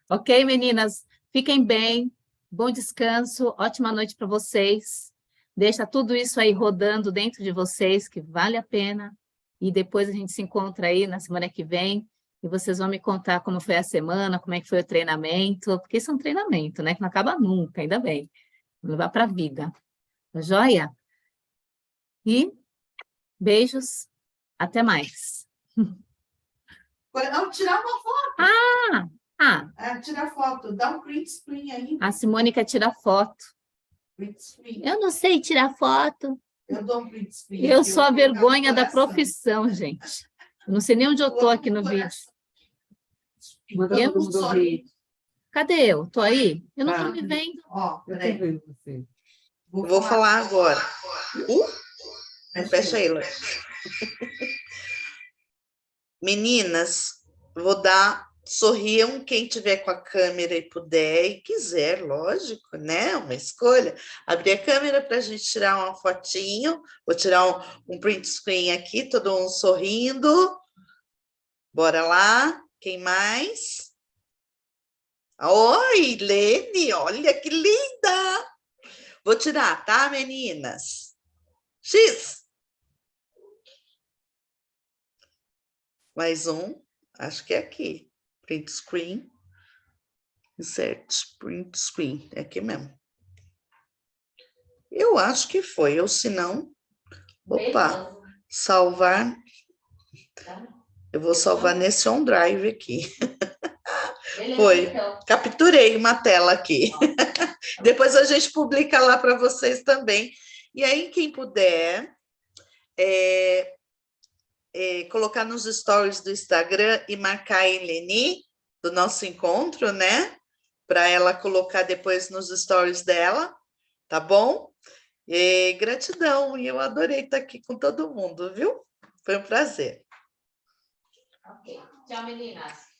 Speaker 1: Ok, meninas? Fiquem bem, bom descanso, ótima noite para vocês. Deixa tudo isso aí rodando dentro de vocês, que vale a pena. E depois a gente se encontra aí na semana que vem. E vocês vão me contar como foi a semana, como é que foi o treinamento, porque isso é um treinamento, né? Que não acaba nunca, ainda bem. Vou levar para a vida. Tá joia? E beijos, até mais.
Speaker 3: Não, tirar uma foto. Tirar foto, dá um print screen aí.
Speaker 1: A Simone quer tirar foto.
Speaker 3: Print screen.
Speaker 1: Eu não sei tirar foto.
Speaker 3: Eu dou um print screen.
Speaker 1: Eu sou a vergonha da profissão, gente. Eu não sei nem onde eu estou aqui no vídeo. Cadê eu? Estou aí? Eu não estou me vendo.
Speaker 4: Eu estou vendo você.
Speaker 5: Vou falar agora. Fecha aí, Lô. Meninas, vou dar... Sorriam quem tiver com a câmera e puder e quiser, lógico, né? Uma escolha. Abrir a câmera para a gente tirar uma fotinho. Vou tirar um print screen aqui, todo mundo sorrindo. Bora lá. Quem mais? Oi, Lene, olha que linda! Vou tirar, tá, meninas? X! Mais um, acho que é aqui. Print screen. Insert print screen. É aqui mesmo. Eu acho que foi, ou se não... Opa, salvar... Eu vou salvar nesse OneDrive aqui. Foi. Capturei uma tela aqui. Depois a gente publica lá para vocês também. E aí, quem puder, colocar nos stories do Instagram e marcar a Eleni do nosso encontro, né? Para ela colocar depois nos stories dela, tá bom? E gratidão, e eu adorei estar aqui com todo mundo, viu? Foi um prazer.
Speaker 1: Ok. Tchau, meninas.